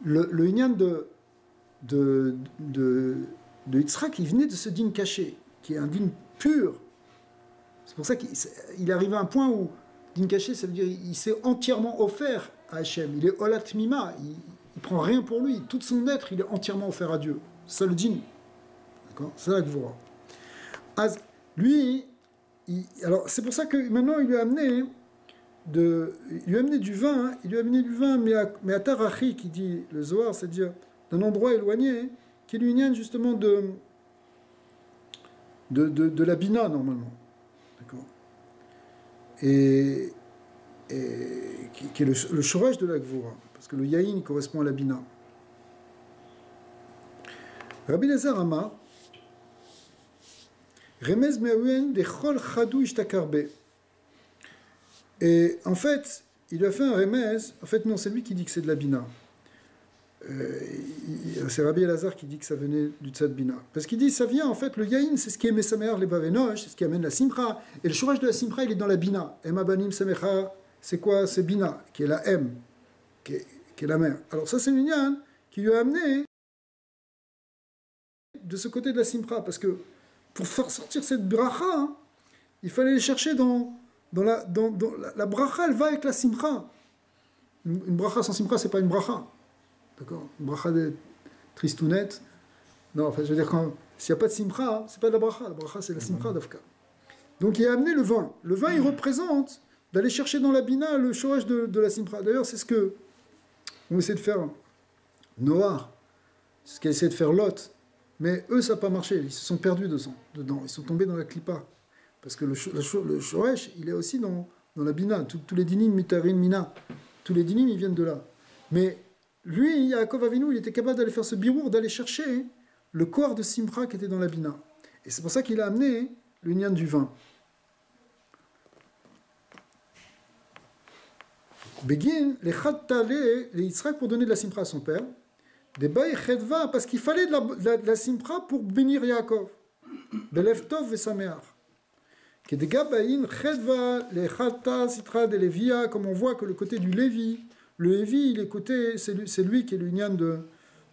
le nian de Yitzhak, il venait de ce din caché, qui est un din pur. C'est pour ça qu'il arrive à un point où din caché, ça veut dire il s'est entièrement offert à Hachem. Il est olat mima, il prend rien pour lui. Tout son être, il est entièrement offert à Dieu. C'est ça le din. D'accord? C'est ça que vous voyez. Az, lui, alors c'est pour ça que maintenant il lui a amené du vin, mais à Tarachi, qui dit le Zohar, c'est-à-dire d'un endroit éloigné, qui est l'union justement de la Bina, normalement. D'accord? Et qui est le shoraj de la Gvura, parce que le Yahin correspond à la Bina. Rabbi Elazar Amar, Remez me'ouen de chol chadou ishtakarbe. Et en fait, il a fait un remez. En fait, non, c'est lui qui dit que c'est de la Bina. C'est Rabbi Elazar qui dit que ça venait du Tzad Bina. Parce qu'il dit, ça vient, en fait, le Yahin, c'est ce qui est Mesamer, les Bavenosh, c'est ce qui amène la Simcha. Et le shoraj de la Simcha, il est dans la Bina. Ema banim semecha, c'est quoi? C'est Bina, qui est la M, qui est la mère. Alors ça, c'est l'union qui lui a amené de ce côté de la Simcha. Parce que pour faire sortir cette bracha, il fallait les chercher dans la bracha, elle va avec la simcha. Une bracha sans simcha, c'est pas une bracha. D'accord? Une bracha de tristounette. Non, enfin, je veux dire, s'il n'y a pas de simcha, c'est pas de la bracha. La bracha, c'est la simcha d'Afka. Donc, il a amené le vin. Le vin, il représente d'aller chercher dans la bina le shoraj de la simcha. D'ailleurs, c'est ce que on essaie de faire Noah. C'est ce qu'a essayé de faire Lot. Mais eux, ça n'a pas marché. Ils se sont perdus dedans. Ils sont tombés dans la clipa. Parce que le shoresh, il est aussi dans la bina. Tous les dinim, mitarin, mina. Tous les dinim, ils viennent de là. Mais lui, Yaakov Avinu, il était capable d'aller faire ce birour, d'aller chercher le corps de Simcha qui était dans la bina. Et c'est pour ça qu'il a amené le nian du vin. Begin, les Khattale, les Yitzhak pour donner de la simpra à son père. Des Baï Chedva, parce qu'il fallait de la simpra pour bénir Yaakov. Belev Tov Vesameach. Que des Gabaïn Chedva, les Khatta, Sitra, de Lévia, comme on voit que le côté du Lévi, le Lévi, il est côté, c'est lui qui est l'union de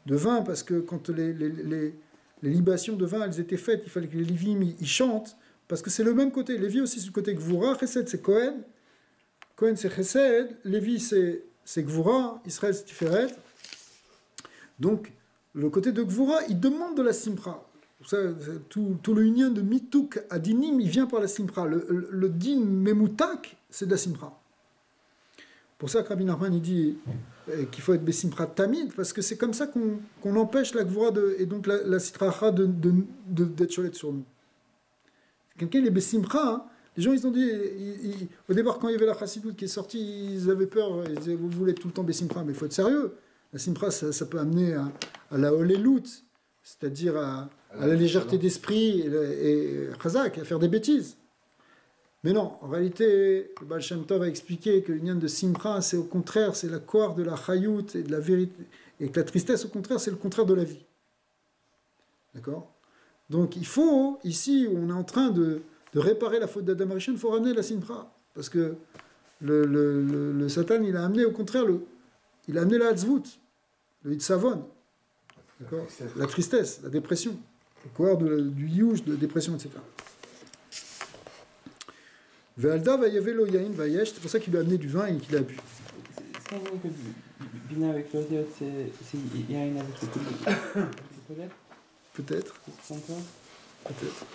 vin, parce que quand les libations de vin, elles étaient faites, il fallait que les Lévim, ils chantent, parce que c'est le même côté. Lévi aussi, c'est le côté Gvura, Chesed, c'est Cohen. Cohen, c'est Chesed, Lévi, c'est Gvura, Israël, c'est Tiferet. Donc, le côté de Gvura, il demande de la Simpra. Ça, tout le union de Mituk à Dinim, il vient par la Simpra. Le Din Memutak, c'est de la Simpra. Pour ça que Rabbi Nachman, il dit qu'il faut être Bessimpra Tamid, parce que c'est comme ça qu'on empêche la Gvura et donc la Sitracha d'être cholette sur nous. Quelqu'un, il est Bessimpra, hein. Les gens, ils ont dit, au départ, quand il y avait la Chassidoute qui est sortie, ils avaient peur, ils disaient, vous voulez tout le temps Bessimpra, mais il faut être sérieux. La Simpra, ça peut amener à la Holelut, c'est-à-dire à la légèreté d'esprit et Chazak, à faire des bêtises. Mais non, en réalité, le Baal Shem Tov a expliqué que l'union de Simpra, c'est au contraire, c'est la coire de la Chayut et de la vérité, et que la tristesse, au contraire, c'est le contraire de la vie. D'accord ? Donc il faut, ici, où on est en train de réparer la faute d'Adam Rishon, il faut ramener la Simpra. Parce que le Satan, il a amené, au contraire, il a amené la Hatzvut, le Hitzavon, d'accord ? La tristesse, la dépression, le coureur du Yush, de dépression, etc. Ve'alda va'yavelo yain va'yesh, c'est pour ça qu'il lui a amené du vin et qu'il a bu. Est-ce qu'on voit que Bina avec l'audiot, c'est yain avec le colère ? Peut-être. Peut-être.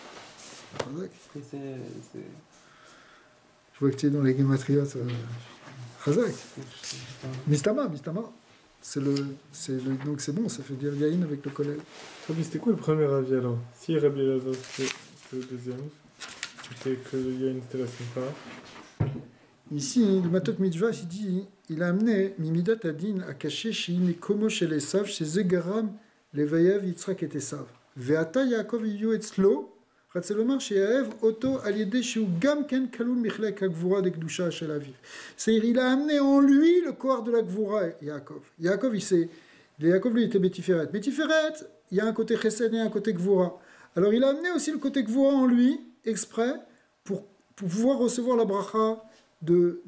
Je vois que tu es dans les gématriotes. Chazak. Mistama. Donc c'est bon, ça fait dire Yahin avec le collègue. Rabbi, c'était quoi le premier avis alors? Si Rabbi Elazar c'était le deuxième, c'était que le Yahin c'était la Simcha. Ici, le Matok Midrash, il dit, il a amené Mimidat Adin à cacher chez Inekomo chez les Sav, chez Zegaram, les Vayev, Yitzhak et Esav. Veata Yaakov Iyu Etzlo, Ratzelomar chez Yaev, Oto Aliede chez Gam Ken Kalul Michlek Agvura de Gdusha chez la Viv. C'est-à-dire, il a amené en lui le corps de la Gvura, Yaakov. Yaakov, Yaakov, lui, était Bétiferet. Bétiferet, il y a un côté Chesed et un côté Gvura. Alors, il a amené aussi le côté Gvura en lui, exprès, pour pouvoir recevoir la bracha de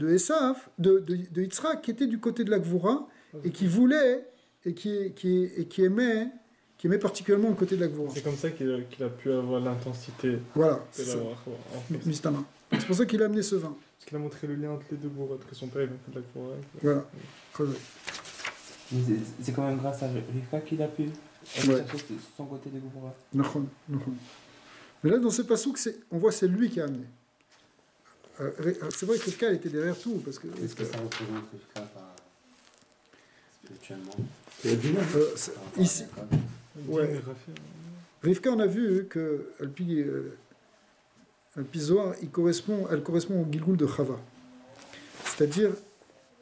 Esav, de Yitzhak, qui était du côté de la Gvura, et qui voulait, et qui aimait particulièrement le côté de la Gvura. C'est comme ça qu'il a pu avoir l'intensité voilà, de la bracha. Mistama. C'est pour ça qu'il a amené ce vin. Parce qu'il a montré le lien entre les deux bourrettes, que son père il a fait de la Gvura. Voilà. C'est quand même grâce à Rivka qu'il a pu chercher son côté de Gvura. Non. Mais là, dans ce passouk, on voit c'est lui qui a amené. C'est vrai que Rivka, elle était derrière tout. Parce que, Qu'est-ce que ça représente Rivka spirituellement ici, ouais. Rivka, on a vu que Zohar, elle correspond au Gilgul de Chava. C'est-à-dire,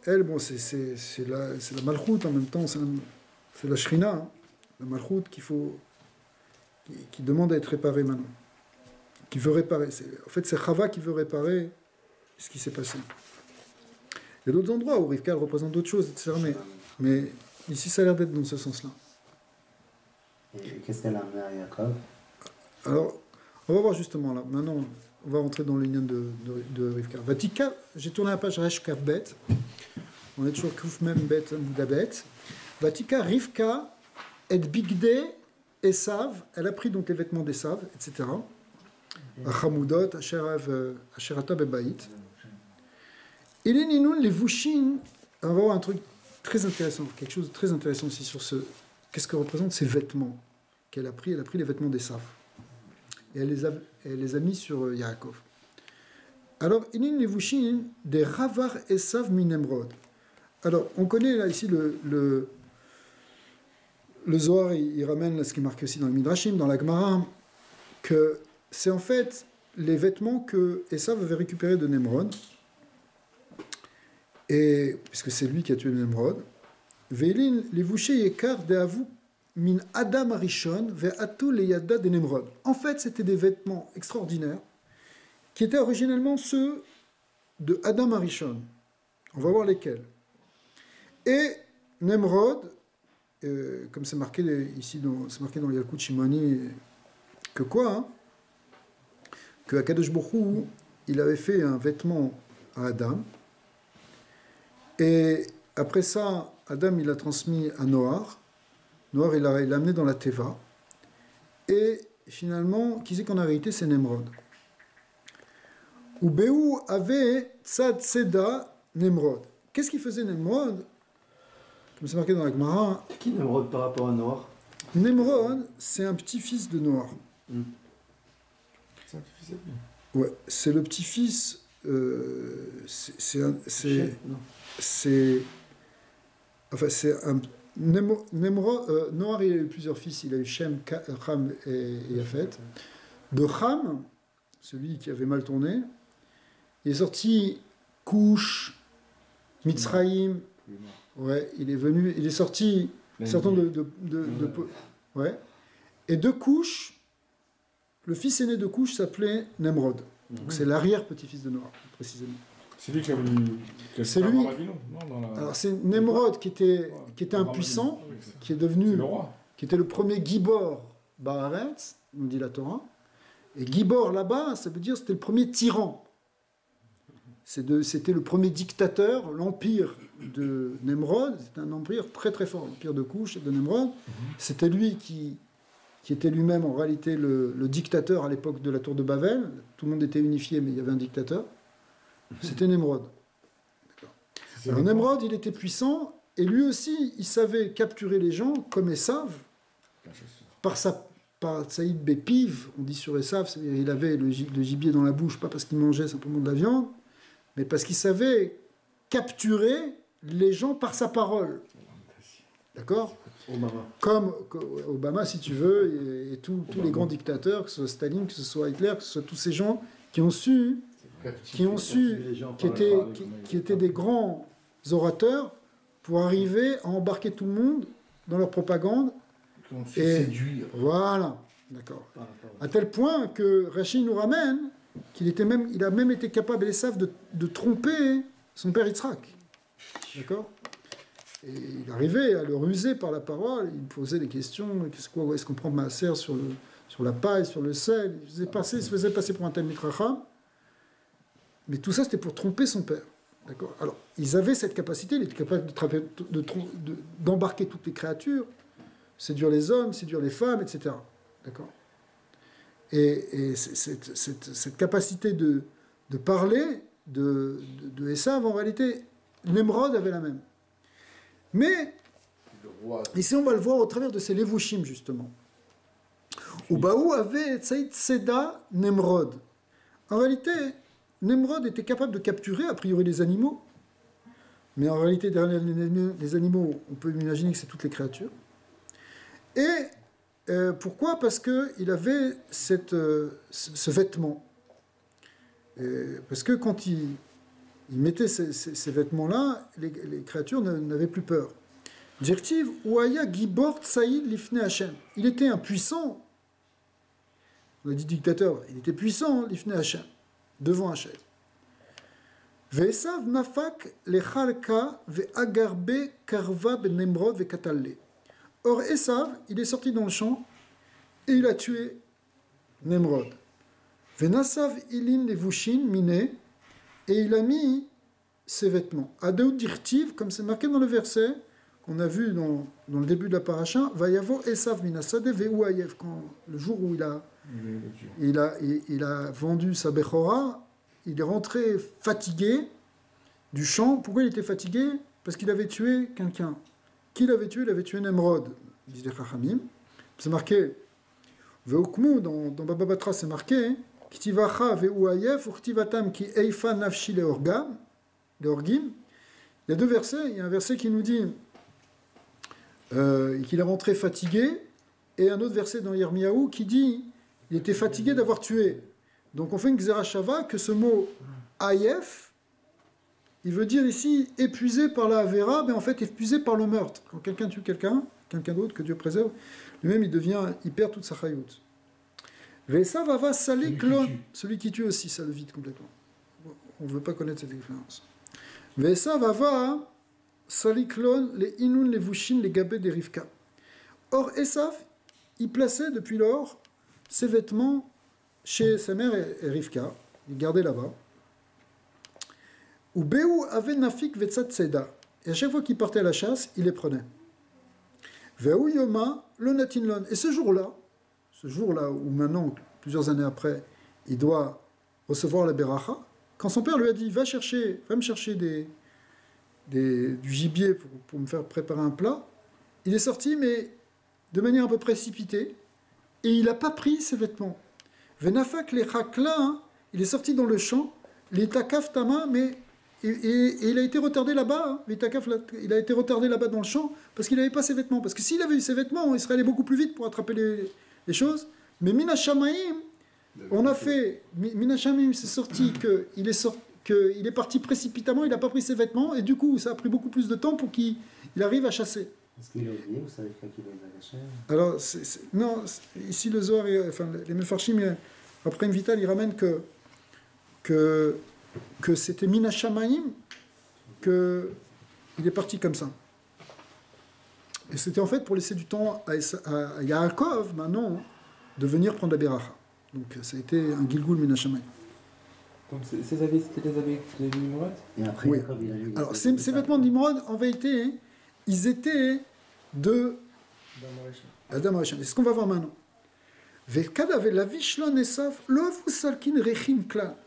elle, bon, c'est la Malchut en même temps, c'est la Shrina, hein, la Malchut qui demande à être réparée maintenant. Qui veut réparer. En fait, c'est Chava qui veut réparer ce qui s'est passé. Il y a d'autres endroits où Rivka représente d'autres choses, etc. Mais ici, ça a l'air d'être dans ce sens-là. Et qu'est-ce qu'elle a amené à Yaakov? Alors, on va voir justement là. Maintenant, on va rentrer dans l'union de Rivka. Vatika, j'ai tourné la page Resh Kaf Bet. On est toujours Kuf Mem Bet Moudabet. Vatika Rivka et Bigde Esav. Elle a pris donc les vêtements d'Esav, etc. Achamoudot, Asherata Bebaït. Et les Ninoun, les Vushin, on va voir un truc très intéressant, quelque chose de très intéressant aussi sur qu'est-ce que représentent ces vêtements qu'elle a pris. Elle a pris les vêtements d'Esav. Et elle les a mis sur Yaakov. Alors, Inin les Vushin, des Ravar Esav Minemrod. Alors, on connaît là ici le Zohar, il ramène ce qui est marqué aussi dans le Midrashim, dans la Gemara, que c'est en fait les vêtements que Esav avait récupérés de Nemrod, et puisque c'est lui qui a tué Nemrod. Veilin les vouché yekar de avou min Adam Arishon ve'atu le yada de Nemrod. En fait, c'était des vêtements extraordinaires qui étaient originellement ceux de Adam Arishon. On va voir lesquels. Et Nemrod, comme c'est marqué ici, c'est marqué dans Yalkut Shimoni, que quoi hein, que Akadosh Baruch Hu, il avait fait un vêtement à Adam, et après ça, Adam il l'a transmis à Noar. Noar il l'a amené dans la Teva, et finalement, qui c'est qu'en vérité, c'est Nemrod. Ubeu avait Tzad Seda Nemrod. Qu'est-ce qu'il faisait Nemrod? Comme c'est marqué dans la Gemara. Qui Nemrod par rapport à Noir? Nemrod, c'est un petit-fils de Noar. C'est un petit-fils à lui. Ouais, c'est le petit-fils. C'est un. Nemrod, Noar, il a eu plusieurs fils. Il a eu Shem, Ham et Yafet. De Ham, celui qui avait mal tourné, il est sorti Couche, Mitzraïm. Ouais, il est sorti un certain nombre ouais. Et de Couche, le fils aîné de Couche s'appelait Nemrod. Donc c'est l'arrière-petit-fils de Noar, précisément. C'est lui qui a c'est lui. Non, Alors c'est Nemrod qui était impuissant, qui est devenu, qui était le premier Gibor Baaretz, nous dit la Torah. Et Gibor là-bas, ça veut dire c'était le premier tyran. C'était le premier dictateur, l'empire de Nemrod. C'était un empire très très fort, l'empire de Couche et de Nemrod. C'était lui qui était lui-même en réalité le dictateur à l'époque de la tour de Babel. Tout le monde était unifié, mais il y avait un dictateur. C'était Nemrod. Alors Nemrod, il était puissant, et lui aussi, il savait capturer les gens comme Esav, par Saïd Bépiv, on dit sur Esav, il avait le gibier dans la bouche, pas parce qu'il mangeait simplement de la viande, mais parce qu'il savait capturer les gens par sa parole. D'accord ? Obama. Comme Obama, si tu veux, et tous les grands dictateurs, que ce soit Staline, que ce soit Hitler, que ce soit tous ces gens qui étaient des grands orateurs pour arriver à embarquer tout le monde dans leur propagande. Et séduire. Voilà, d'accord. À tel point que Rachid nous ramène il a même été capable, Esav, de tromper son père Yitzhak. D'accord ? Et il arrivait à le ruser par la parole, il posait des questions, où est-ce qu'on prend Maaser sur la paille, sur le sel, il se faisait passer pour un tel mitracham, mais tout ça c'était pour tromper son père. D'accord ? Alors, ils avaient cette capacité, ils étaient capables d'embarquer toutes les créatures, séduire les hommes, séduire les femmes, etc. D'accord ? Et cette capacité de parler de Esav, en réalité, Nemrod avait la même. Mais, ici on va le voir au travers de ces Levushim, justement. Ubaou avait Tsaïd Seda Nemrod. En réalité, Nemrod était capable de capturer, a priori, les animaux. Mais en réalité, derrière les animaux, on peut imaginer que c'est toutes les créatures. Et pourquoi ? Parce qu'il avait ce vêtement. Parce que quand il mettait ces vêtements-là, les créatures n'avaient plus peur. Directive Ouaya Gibor Tsaïd Lifne Hashem. Il était impuissant. On a dit dictateur, il était puissant, Lifne Hashem, devant Hashem. Ve'esav nafak lechalka ve'agarbe karva ben Nemrod ve'katalle. Or Esav, il est sorti dans le champ et il a tué Nemrod. Ve'nasav ilin levushin mine. Et il a mis ses vêtements. Adéout dirtiv, comme c'est marqué dans le verset qu'on a vu dans le début de la paracha, Vayavo Esav minasade ve'uayev, quand le jour où il a vendu sa Bechora, il est rentré fatigué du champ. Pourquoi il était fatigué ? Parce qu'il avait tué quelqu'un. Qui l'avait tué ? Il avait tué Nemrod, disent les Chachamim. C'est marqué, Ve'ukmu, dans Baba Batra, c'est marqué, Ktivacha ve'uayef urtivatam ki eifa nafshi leorgim. Il y a deux versets. Il y a un verset qui nous dit qu'il est rentré fatigué, et un autre verset dans Yirmiyahu qui dit il était fatigué d'avoir tué. Donc on fait une Xerashava que ce mot ayef, il veut dire ici épuisé par la Avera, mais en fait épuisé par le meurtre. Quand quelqu'un tue quelqu'un d'autre, que Dieu préserve, lui-même il perd toute sa chayout. Vesa vava salé clone, celui qui tue aussi, ça le vide complètement. On ne veut pas connaître cette expérience. Ve'esav ava saliklon les inun les vushin les gabé des Rivka. Or, Esav, il plaçait depuis lors ses vêtements chez sa mère et Rivka, il gardait là-bas. Ou Beu avait nafik vetzat seda. Et à chaque fois qu'il partait à la chasse, il les prenait. Ve'u yoma lo natinlon. Et ce jour-là où maintenant, plusieurs années après, il doit recevoir la beracha, quand son père lui a dit va me chercher du gibier pour me faire préparer un plat, il est sorti, mais de manière un peu précipitée, et il n'a pas pris ses vêtements. Venafak les chakla, il est sorti dans le champ, les takaf tama, mais et il a été retardé là-bas, il a été retardé là-bas dans le champ, parce qu'il n'avait pas ses vêtements. Parce que s'il avait eu ses vêtements, il serait allé beaucoup plus vite pour attraper les choses. Mais Minashamaim, on a fait, Minashamaim, c'est sorti qu'il est parti précipitamment, il n'a pas pris ses vêtements, et du coup, ça a pris beaucoup plus de temps pour qu'il arrive à chasser. Est-ce qu'il a oublié, vous savez quoi qu'il va cacher? Alors, non, ici le Zohar, enfin, les Mefarshim, après une vitale, ils ramènent que c'était Minashamaim, qu'il est parti comme ça. Et c'était en fait pour laisser du temps à Yaakov, maintenant, de venir prendre la Beracha. Donc ça a été un Gilgul Minashamaim. Donc ces habits, c'était les habits de Nimrod? Et après, Oui. Jacob, il a lu. Alors ces vêtements de Nimrod, en vérité, hein, ils étaient de Adam Harishon. C'est ce qu'on va voir maintenant.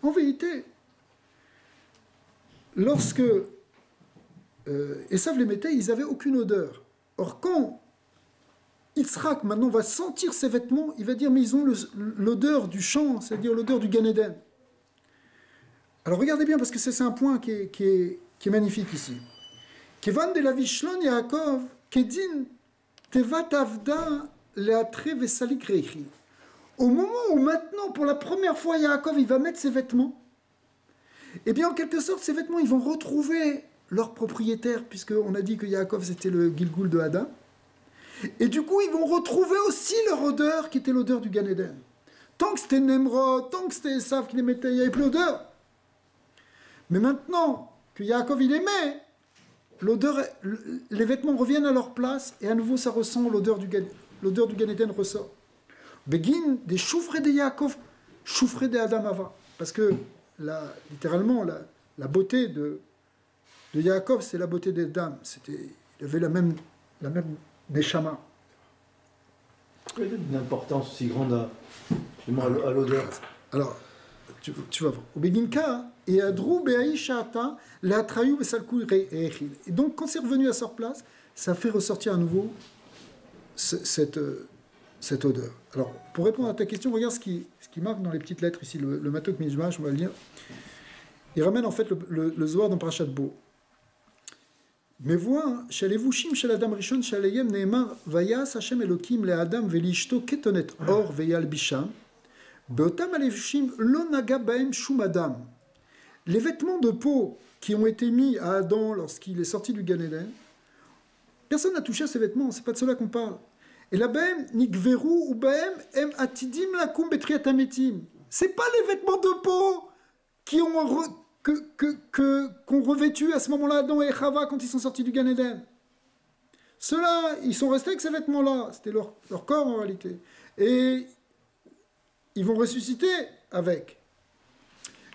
En vérité, lorsque Esav les mettait, ils n'avaient aucune odeur. Or, quand Yitzhak maintenant va sentir ses vêtements, il va dire, mais ils ont l'odeur du champ, c'est-à-dire l'odeur du Gan Eden. Alors regardez bien, parce que c'est un point qui est magnifique ici. Kevan de la Vishlon Yaakov, Kedin Tevat Avda Leatre Vesalik Reichi. Au moment où maintenant, pour la première fois, Yaakov, il va mettre ses vêtements, eh bien, en quelque sorte, ces vêtements, ils vont retrouver leur propriétaire, puisqu'on a dit que Yaakov, c'était le Gilgul de Adam. Et du coup, ils vont retrouver aussi leur odeur, qui était l'odeur du Gan Eden. Tant que c'était Nemrod, tant que c'était Esav qui les mettait, il n'y avait plus d'odeur. Mais maintenant que Yaakov, il les met, les vêtements reviennent à leur place, et à nouveau, ça ressent l'odeur du Gan Eden ressort. Begin des choufrés de Yaakov, choufrés de Adam Ava. Parce que, littéralement, la beauté de Yaakov, c'est la beauté des dames. Il avait la même Neshama. Pourquoi il y a une importance aussi grande à l'odeur? Alors, tu vas voir. Au Beginka, et Adrou Beaïshata, la Trayu Besalkou Reechil. Et donc, quand c'est revenu à sa place, ça fait ressortir à nouveau cette odeur. Alors, pour répondre à ta question, regarde ce qui marque dans les petites lettres ici, le Matok Mishmash, on va le lire. Il ramène en fait le Zohar dans Parashat Bo. Mais vois, chez les Vushim, chez l'Adam Rishon, chez Aleyem, Neemar, Vayas Hashem Elokim le Adam velishto ketonet or veyal bisham, beotam alevushim lo naga baem shum Adam. Les vêtements de peau qui ont été mis à Adam lorsqu'il est sorti du Gan Eden, personne n'a touché à ces vêtements, c'est pas de cela qu'on parle. Et la baem nikveru ou baem em atidim lakum betriat ametim. C'est pas les vêtements de peau qui ont qu'on revêtu à ce moment-là Adam et Chava quand ils sont sortis du Gan Eden. Ceux-là, ils sont restés avec ces vêtements-là. C'était leur corps en réalité. Et ils vont ressusciter avec.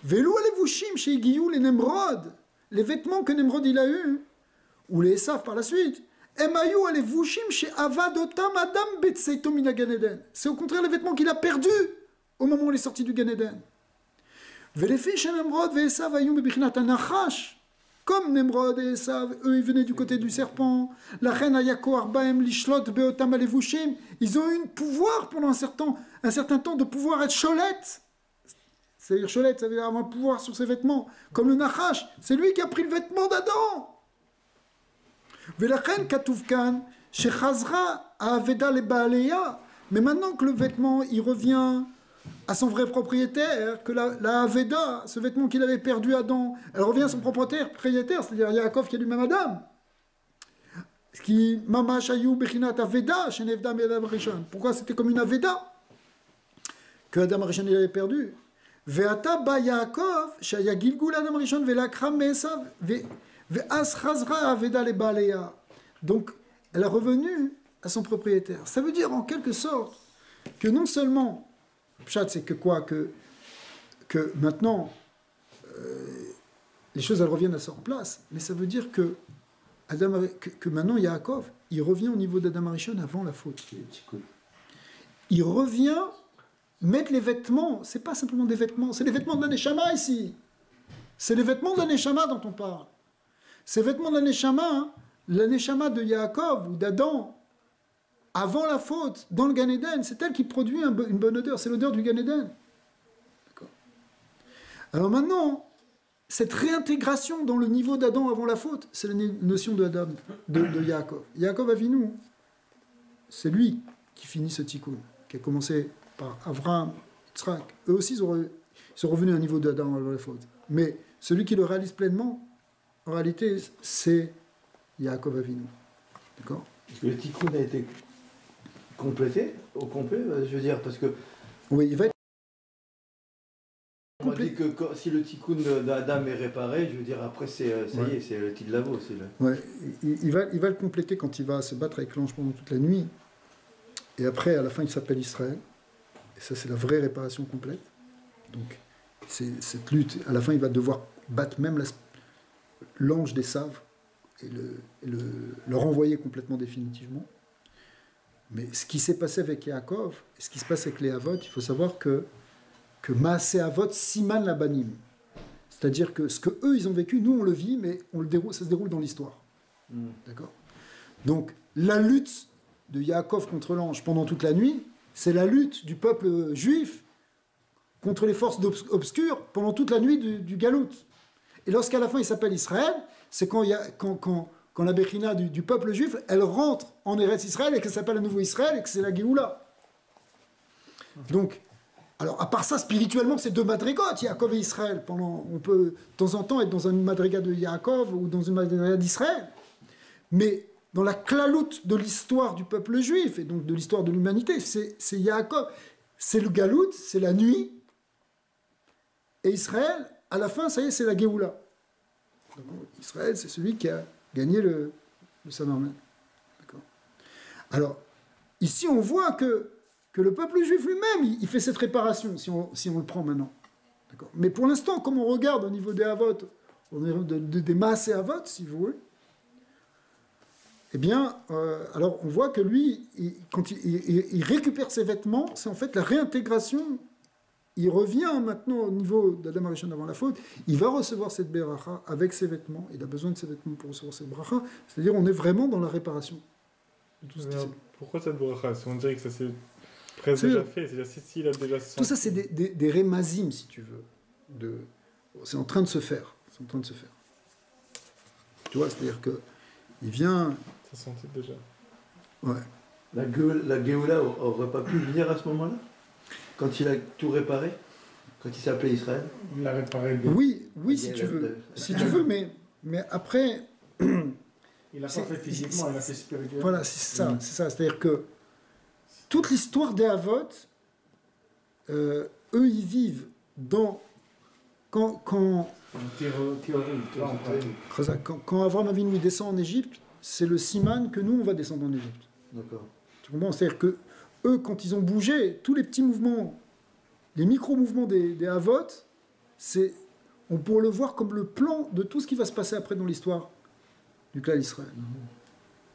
Velou alevushim chez Igiyou les Nemrod. Les vêtements que Nemrod il a eu, ou les Esav par la suite. Emayou alevushim chez Avadotam Adam betseitom ina Gan Eden. C'est au contraire les vêtements qu'il a perdus au moment où il est sorti du Gan Eden. Comme Nemrod et Esav, eux ils venaient du côté du serpent. La reine Ayako Arbaem Lishlot Beotam Alevushim, ils ont eu un pouvoir pendant un certain temps de pouvoir être cholette. C'est-à-dire cholette, ça veut dire avoir un pouvoir sur ses vêtements. Comme le Nachash, c'est lui qui a pris le vêtement d'Adam. Velachen Katuvkan, Shechazra Aveda le Baaleya. Mais maintenant que le vêtement il revient à son vrai propriétaire, que la Aveda, ce vêtement qu'il avait perdu Adam, elle revient à son propriétaire, c'est-à-dire Yaakov qui a lui-même Adam. Ce qui, Mamash Ayou Bechinat Aveda, Shenevda Medam Rishon. Pourquoi c'était comme une Aveda que Adam Rishon il avait perdu. Ve'ata ba Yaakov, shaya Gilgul Adam Rishon ve'lakra me'esav ve'as chazra aveda lebaleya. Donc, elle est revenue à son propriétaire. Ça veut dire en quelque sorte que non seulement, Pshat, c'est que quoi, que maintenant les choses elles reviennent à leur place, mais ça veut dire que maintenant Yaakov, il revient au niveau d'Adam Arishon avant la faute. Il revient mettre les vêtements, c'est pas simplement des vêtements, c'est les vêtements de la Neshama ici. C'est les vêtements de la Neshama dont on parle. Ces vêtements de la Neshama de Yaakov ou d'Adam, avant la faute, dans le Gan Eden, c'est elle qui produit une bonne odeur, c'est l'odeur du Gan Eden. D'accord. Alors maintenant, cette réintégration dans le niveau d'Adam avant la faute, c'est la notion de Yaakov. Yaakov Avinu, c'est lui qui finit ce tikkun, qui a commencé par Avraham, Yitzhak. Eux aussi, ils sont revenus à un niveau d'Adam avant la faute. Mais celui qui le réalise pleinement, en réalité, c'est Yaakov Avinu. D'accord ? Le tikkun a été complété, au complet, je veux dire, parce que... Oui, il va être... On m'a dit que si le tikkun d'Adam est réparé, je veux dire, après, ça y est, c'est le Tidlavo. Ouais, il va le compléter quand il va se battre avec l'ange pendant toute la nuit. Et après, à la fin, il s'appelle Israël. Et ça, c'est la vraie réparation complète. Donc, c'est cette lutte. À la fin, il va devoir battre même l'ange des Saves et le renvoyer complètement définitivement. Mais ce qui s'est passé avec Yaakov, et ce qui se passe avec les Havot, il faut savoir que Maaseh Avot siman labanim. C'est-à-dire que ce qu'eux, ils ont vécu, nous, on le vit, mais ça se déroule dans l'histoire. D'accord ? Donc, la lutte de Yaakov contre l'ange pendant toute la nuit, c'est la lutte du peuple juif contre les forces obscures pendant toute la nuit du Galout. Et lorsqu'à la fin, il s'appelle Israël, c'est quand la Bechina du peuple juif, elle rentre en Eretz Israël et qu'elle s'appelle à nouveau Israël et que c'est la Géoula. Donc, alors, à part ça, spirituellement, c'est deux madrigotes, Yaakov et Israël. On peut, de temps en temps, être dans une madriga de Yaakov ou dans une madriga d'Israël. Mais dans la claloute de l'histoire du peuple juif, et donc de l'histoire de l'humanité, c'est Yaakov. C'est le Galout, c'est la nuit. Et Israël, à la fin, ça y est, c'est la Géoula. Donc, Israël, c'est celui qui a gagné le Samarmen. D'accord. Alors, ici, on voit que le peuple juif lui-même, il fait cette réparation, si on le prend maintenant. D'accord. Mais pour l'instant, comme on regarde au niveau des Havot, au niveau des Maaseh Havot, si vous voulez, eh bien, alors on voit que lui, quand il récupère ses vêtements, c'est en fait la réintégration. Il revient maintenant au niveau d'Adam Arishon avant la faute, il va recevoir cette beracha avec ses vêtements, il a besoin de ses vêtements pour recevoir cette beracha, c'est-à-dire on est vraiment dans la réparation de tout ce qui s'est. Pourquoi cette beracha ? On dirait que ça s'est presque déjà fait, c'est-à-dire s'il a déjà senti... Tout ça c'est des rémazim, si tu veux, c'est en train de se faire, tu vois, c'est-à-dire que il vient... Ça sentait déjà. Ouais. La Géoula aurait pas pu venir à ce moment-là ? Quand il a tout réparé, quand il s'appelait Israël. Il l'a réparé. Oui, si tu veux, mais après. Il n'a pas fait physiquement, il a fait spirituellement. Voilà, c'est ça. C'est-à-dire que toute l'histoire des Havot, eux, ils vivent dans quand Avraham Avinu descend en Égypte, c'est le siman que nous on va descendre en Égypte. D'accord. Tu comprends ? C'est-à-dire que eux, quand ils ont bougé, tous les petits mouvements, les micro-mouvements des Havot, on pourrait le voir comme le plan de tout ce qui va se passer après dans l'histoire du clan d'Israël.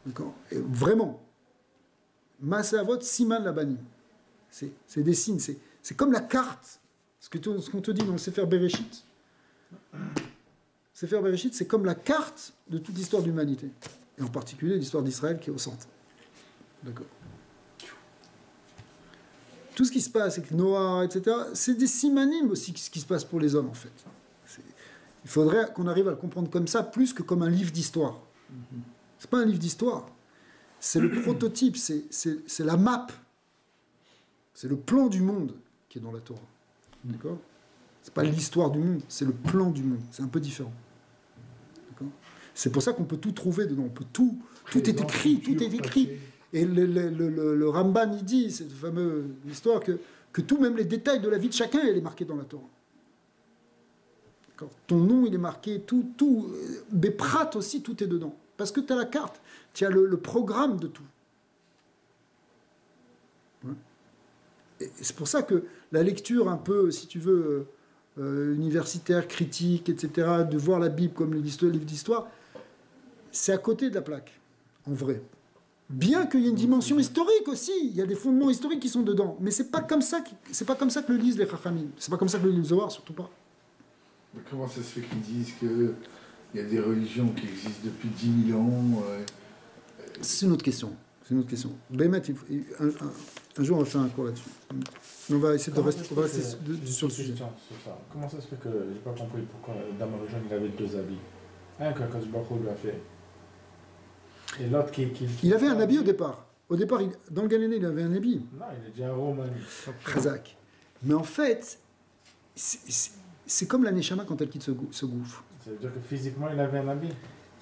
D'accord ? Et vraiment, Maaseh Havot, Siman Labanim. C'est des signes, c'est comme la carte, ce qu'on te dit dans le Sefer Bereshit. Sefer Bereshit, c'est comme la carte de toute l'histoire de l'humanité. Et en particulier l'histoire d'Israël qui est au centre. D'accord ? Tout ce qui se passe avec Noah, etc., c'est des simanim aussi, ce qui se passe pour les hommes, en fait. Il faudrait qu'on arrive à le comprendre comme ça, plus que comme un livre d'histoire. C'est pas un livre d'histoire. C'est le prototype, c'est la map. C'est le plan du monde qui est dans la Torah. D'accord ? C'est pas l'histoire du monde, c'est le plan du monde. C'est un peu différent. D'accord ? C'est pour ça qu'on peut tout trouver dedans. On peut tout est écrit, tout est écrit. Et le Ramban, il dit, cette fameuse histoire, que tout, même les détails de la vie de chacun, elle est marquée dans la Torah. D'accord. Ton nom, il est marqué, tout. Beprat aussi, tout est dedans. Parce que tu as la carte, tu as le programme de tout. Ouais. Et c'est pour ça que la lecture un peu, si tu veux, universitaire, critique, etc., de voir la Bible comme livre d'histoire, c'est à côté de la plaque, en vrai. Bien qu'il y ait une dimension historique aussi, il y a des fondements historiques qui sont dedans, mais c'est pas comme ça que le lisent les Chachamim, c'est pas comme ça que le lisent le Zohar, surtout pas. Mais comment ça se fait qu'ils disent qu'il y a des religions qui existent depuis 10 000 ans C'est une autre question. C'est une autre question. Bémet, un jour on va faire un cours là-dessus. On va essayer de rester sur le sujet. Comment ça se fait que j'ai pas compris pourquoi Dame Arishon il avait 2 habits? Un qu'Akadosh Baruch Hu lui a fait. Et l'autre qui il avait un habit au départ. Au départ, dans le Galilée, il avait un habit. Non, il est déjà un romain. Chazak. Mais en fait, c'est comme la Neshama quand elle quitte ce gouffre. Ça veut dire que physiquement, il avait un habit.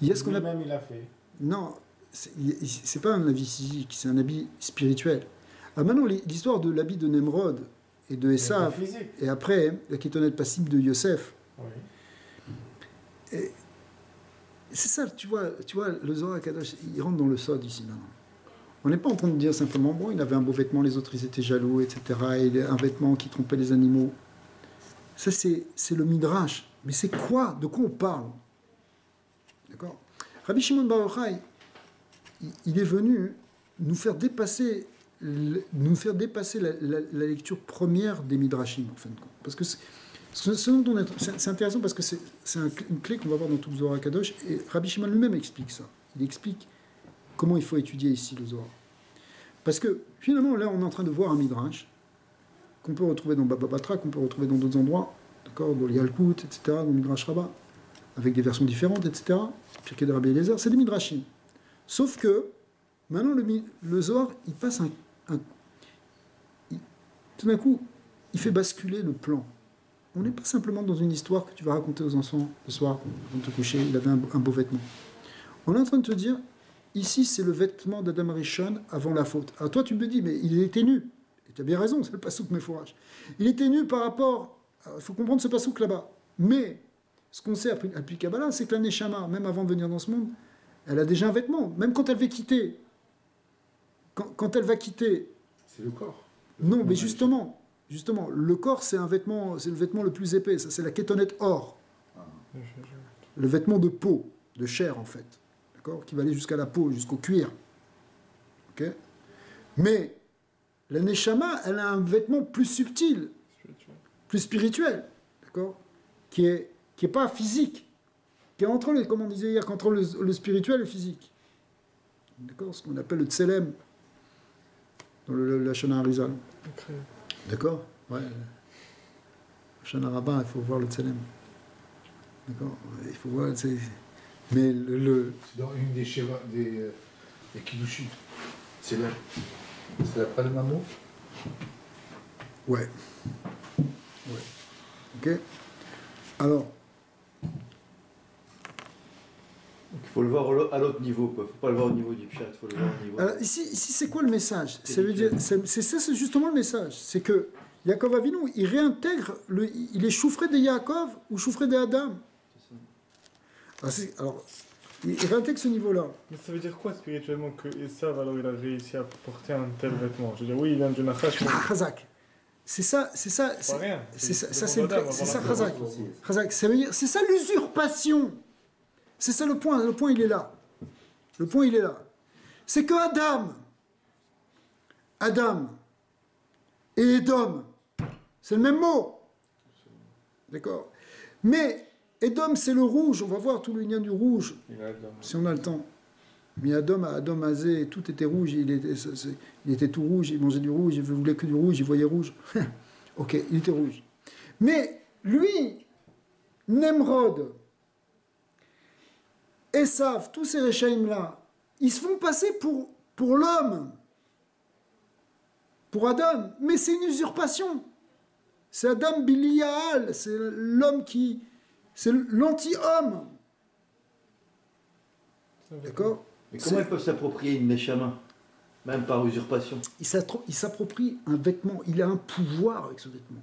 Il y a ce qu'on Lui-même, il a fait. Non, c'est pas un habit physique, c'est un habit spirituel. Ah, maintenant, l'histoire de l'habit de Nemrod et de Esav, et après, la kétonnette passible de Yosef. Oui. Et c'est ça, tu vois, le Zohar Kadosh, il rentre dans le sod ici maintenant. On n'est pas en train de dire simplement, bon, il avait un beau vêtement, les autres ils étaient jaloux, etc. Et un vêtement qui trompait les animaux. Ça, c'est le Midrash. Mais c'est quoi? De quoi on parle? D'accord? Rabbi Shimon Bar Yochai, il est venu nous faire dépasser la lecture première des Midrashim, en fin de compte. Parce que c'est intéressant parce que c'est une clé qu'on va voir dans tout le Zohar Kadosh, et Rabbi Shimon lui-même explique ça. Il explique comment il faut étudier ici le Zohar. Parce que finalement, là, on est en train de voir un Midrash qu'on peut retrouver dans Baba Batra, qu'on peut retrouver dans d'autres endroits, d'accord, dans le Yalkut, etc., dans le Midrash Rabbah, avec des versions différentes, etc., Pirkei de Rabbi Eliezer, c'est des Midrashim. Sauf que, maintenant, le Zohar, il passe tout d'un coup, il fait basculer le plan. On n'est pas simplement dans une histoire que tu vas raconter aux enfants le soir, avant de te coucher, il avait un beau vêtement. On est en train de te dire, ici, c'est le vêtement d'Adam Arishon avant la faute. Alors toi, tu me dis, mais il était nu. Et tu as bien raison, c'est le pasouk Mefourage. Il était nu par rapport... Il faut comprendre ce pasouk là-bas. Mais, ce qu'on sait après Kabbalah, c'est que la Neshama, même avant de venir dans ce monde, elle a déjà un vêtement. Même quand elle va quitter... Quand elle va quitter... C'est le corps. Non, mais justement, le corps, c'est le vêtement le plus épais. Ça, c'est la kétonnette or. Le vêtement de peau, de chair, en fait. D'accord? Qui va aller jusqu'à la peau, jusqu'au cuir. Ok? Mais la Neshama, elle a un vêtement plus subtil, plus spirituel. D'accord? Qui est pas physique. Qui est entre comme on disait hier, entre le spirituel et le physique. D'accord? Ce qu'on appelle le tselem dans la Shana Arizal. Okay. D'accord? Ouais. Shana Rabbah, il faut voir le tselem. D'accord? Il faut voir. Mais c'est dans une des Sheva, des Kiddushim. C'est la pas le mammouth? Ouais. Ok? Alors. Il faut le voir à l'autre niveau, quoi. Faut pas le voir au niveau du pshat, il faut le voir au niveau. Alors, ici c'est quoi le message? Ça veut dire, c'est justement le message. C'est que Yaakov Avinu, il réintègre, il est choufré de Yaakov ou choufré de Adam. Alors, il réintègre ce niveau-là. Mais ça veut dire quoi spirituellement que Esav, alors il a réussi à porter un tel vêtement? Je veux dire, oui, il vient du Nachash. Chazak. C'est ça. C'est pas rien. C'est ça, Chazak. Chazak, ça veut dire, c'est ça l'usurpation. C'est ça le point. Le point, il est là. C'est que Adam et Edom, c'est le même mot. D'accord? Mais Edom, c'est le rouge. On va voir tout le lien du rouge, si on a le temps. Mais Adam Azé, tout était rouge. Il était tout rouge. Il mangeait du rouge. Il voulait que du rouge. Il voyait rouge. Ok, il était rouge. Mais lui, Nemrod, Esav, tous ces Réchaïm-là, ils se font passer pour l'homme, pour Adam, mais c'est une usurpation. C'est Adam Bilial, c'est l'homme c'est l'anti-homme. D'accord? Mais comment ils peuvent s'approprier une Neshama, même par usurpation? Il s'approprie un vêtement, il a un pouvoir avec ce vêtement.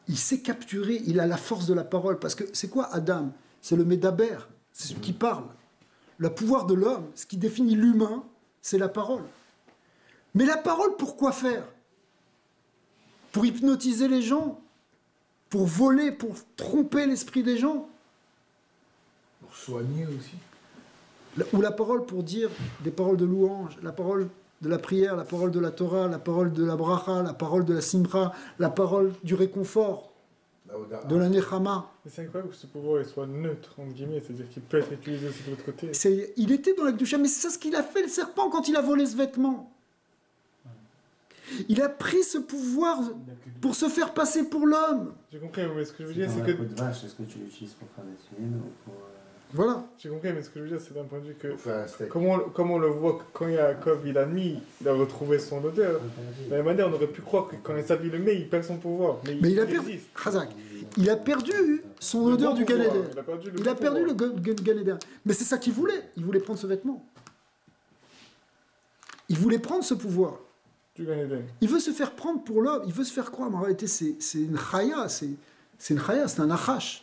il sait capturer, il a la force de la parole. Parce que c'est quoi Adam? C'est le Médaber, c'est celui qui parle. Le pouvoir de l'homme, ce qui définit l'humain, c'est la parole. Mais la parole, pour quoi faire? Pour hypnotiser les gens? Pour voler, pour tromper l'esprit des gens? Pour soigner aussi. Ou la parole pour dire des paroles de louange, la parole de la prière, la parole de la Torah, la parole de la bracha, la parole de la simra, la parole du réconfort, de la nechama. Mais c'est incroyable que ce pouvoir il soit neutre, entre guillemets, c'est-à-dire qu'il peut être utilisé aussi de l'autre côté. Il était dans la Kedusha, mais c'est ça ce qu'il a fait, le serpent, quand il a volé ce vêtement. Il a pris ce pouvoir pour se faire passer pour l'homme. J'ai compris, mais ce que je veux dire, Dans c'est la que... peau de vache, est-ce que tu l'utilises pour faire des tuiles ou pour... Voilà. J'ai compris, mais ce que je veux dire, c'est d'un point de vue que... Pour faire un steak. Comment on le voit que quand Yaakov il a mis, il a retrouvé son odeur. De la même manière, on aurait pu croire que quand Esav le met, il perd son pouvoir. Mais il a perdu. Chazak. Il a perdu son odeur du Gan Eden. Il a perdu le Gan Eden. Mais c'est ça qu'il voulait. Il voulait prendre ce vêtement. Il voulait prendre ce pouvoir. Du Gan Eden. Il veut se faire prendre pour l'homme. Il veut se faire croire. Mais en réalité, c'est une chaya. C'est une chaya. C'est un achash.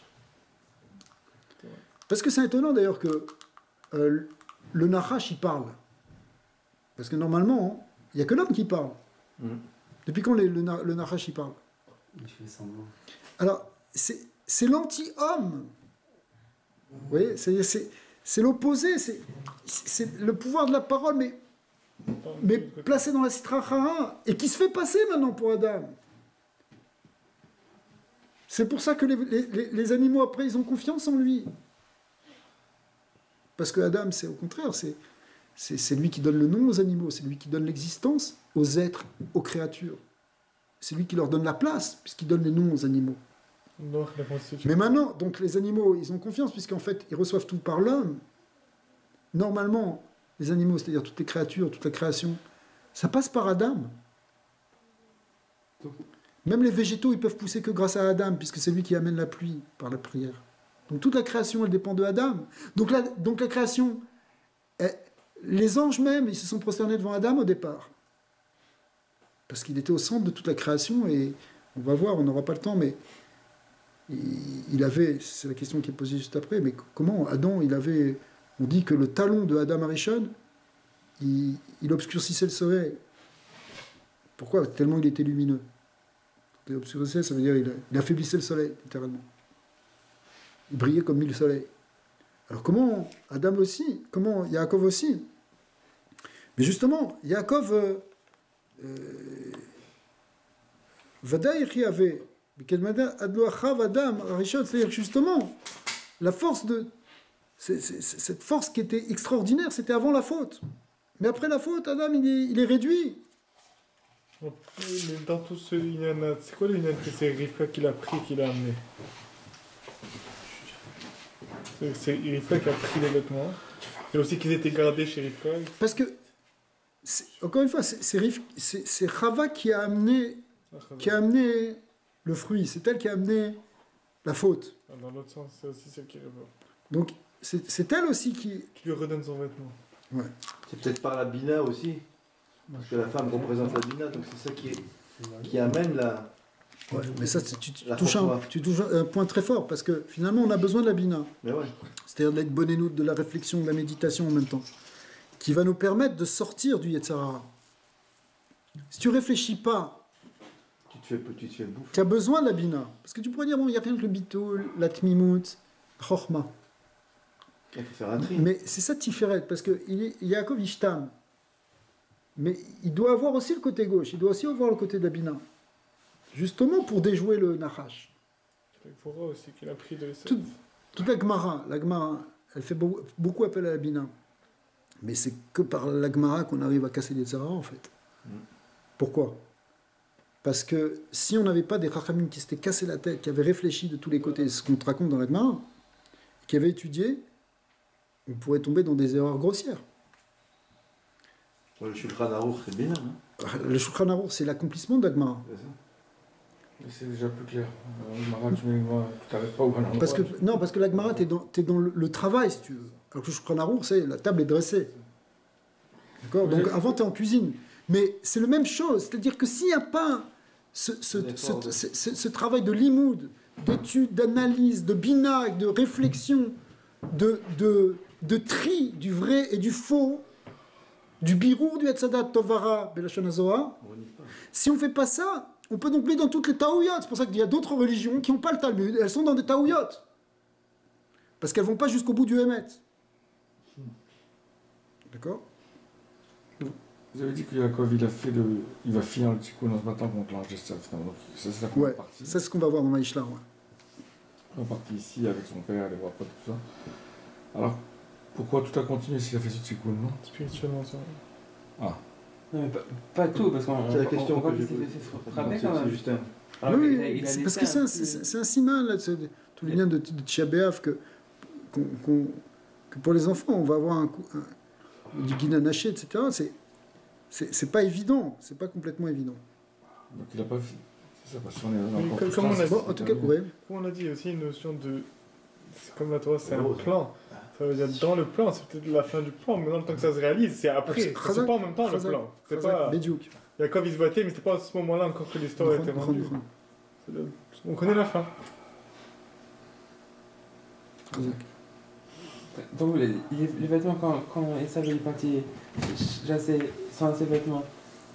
Parce que c'est étonnant d'ailleurs que le Nachash il parle. Parce que normalement, il n'y a que l'homme qui parle. Depuis quand le Nachash il parle? Il fait semblant. Alors, c'est l'anti-homme. Vous voyez, c'est l'opposé. C'est le pouvoir de la parole, mais placé dans la Sitra Chara, et qui se fait passer maintenant pour Adam. C'est pour ça que les animaux, après, ils ont confiance en lui. Parce que Adam, c'est au contraire, c'est lui qui donne le nom aux animaux, c'est lui qui donne l'existence aux êtres, aux créatures. C'est lui qui leur donne la place, puisqu'il donne les noms aux animaux. Mais maintenant, donc les animaux, ils ont confiance, puisqu'en fait, ils reçoivent tout par l'homme. Normalement, les animaux, c'est-à-dire toutes les créatures, toute la création, ça passe par Adam. Même les végétaux, ils peuvent pousser que grâce à Adam, puisque c'est lui qui amène la pluie par la prière. Donc toute la création, elle dépend de Adam. Donc la création, les anges même, ils se sont prosternés devant Adam au départ. Parce qu'il était au centre de toute la création, et on va voir, on n'aura pas le temps, mais il avait, c'est la question qui est posée juste après, mais comment Adam, il avait, on dit que le talon de Adam Arishon, il obscurcissait le soleil. Pourquoi? Tellement il était lumineux. Il obscurcissait, ça veut dire il affaiblissait le soleil, littéralement. Il brillait comme mille soleils. Alors comment Adam aussi? Comment Yaakov aussi? Mais justement, Yaakov Vadaï avait, c'est-à-dire justement, la force de cette force qui était extraordinaire, c'était avant la faute. Mais après la faute, Adam, il est réduit. Dans tout ce Inyan, c'est quoi le Inyan que c'est Rivka qui l'a pris, qui l'a amené? C'est Rivka qui a pris les vêtements. Et aussi qu'ils étaient gardés chez Rivka. Parce que, encore une fois, c'est Chava qui a amené le fruit. C'est elle qui a amené la faute. Dans l'autre sens, c'est aussi celle qui révèle. Donc, c'est elle aussi qui lui redonne son vêtement. Ouais. C'est peut-être par la Bina aussi. Parce que la femme représente la Bina, donc c'est ça qui amène la... Ouais, mais ça, tu touches un point très fort, parce que finalement, on a besoin de la Bina. Mais ouais. C'est-à-dire de l'être bonnénoute, de la réflexion, de la méditation en même temps, qui va nous permettre de sortir du Yetzirah. Si tu réfléchis pas, tu te fais bouffer. Tu as besoin de la Bina. Parce que tu pourrais dire, bon, il n'y a rien que le Bitoul, la Tmimout, Chorma. Il faut faire un tri. Mais c'est ça Tiferet, parce que Yaakov Ishtam. Mais il doit avoir aussi le côté gauche, il doit aussi avoir le côté de la Bina. Justement pour déjouer le Nachash. Il faudra aussi qu'il a pris de l'essence. Toute la Gemara, elle fait beaucoup appel à la Bina. Mais c'est que par la Gemara qu'on arrive à casser les Tzara, en fait. Pourquoi? Parce que si on n'avait pas des Chachamim qui s'étaient cassés la tête, qui avaient réfléchi de tous les côtés, ce qu'on te raconte dans la Gemara, qui avaient étudié, on pourrait tomber dans des erreurs grossières. Le Shulchan Aruch, c'est bien. Hein, le Shulchan Aruch, c'est l'accomplissement de la Gemara. C'est déjà plus clair. Gemara, tu n'arrives pas au bon endroit. Parce que la Gemara, t'es dans le travail, si tu veux. Alors que le Shulchan Aruch, c'est la table est dressée. D'accord? Donc avant, tu es en cuisine. Mais c'est la même chose. C'est-à-dire que s'il n'y a pas ce travail de limoud, d'étude, d'analyse, de binag, de réflexion, de tri du vrai et du faux, du birour du Hatzadat Tovara Belashon HaZohar. Si on ne fait pas ça, on peut donc aller dans toutes les taouyot. C'est pour ça qu'il y a d'autres religions qui n'ont pas le Talmud, elles sont dans des taouyot. Parce qu'elles ne vont pas jusqu'au bout du Hémet. D'accord? Vous avez dit que Yaakov, il va finir le tikkun ce matin contre l'ange d'Esav. Donc ça, c'est la première partie. C'est ce qu'on va voir dans Maïshlar. Ouais. On est parti ici avec son père, aller voir pas tout ça. Alors, pourquoi tout a continué s'il a fait ce tikkun, non? Spirituellement, ça. Ah. Non, mais pas tout, parce qu'on C'est la question voit que qu'il j'ai s'est posée. fait frapper quand même. C'est Justin. Alors, Oui, il a c'est laissé parce que c'est un siman, là, tous les liens de Tisha B'Av, que pour les enfants, on va avoir du guinan haché, etc. C'est pas évident, c'est pas complètement évident. Donc il a pas fait. C'est ça, parce qu'on est encore Comme on a dit, En tout cas, ouais. Comme on a dit, il y a aussi une notion de. C'est comme la Torah, c'est un plan. Ça veut dire dans le plan, c'est peut-être la fin du plan, mais dans le temps que ça se réalise, c'est après. C'est pas en même temps le plan. C'est pas. Bédiouk. Yaakov il se battait, mais c'était pas à ce moment-là encore que l'histoire était rendue. On connaît la fin. Donc les vêtements, quand Esav est parti chasser sans ses vêtements,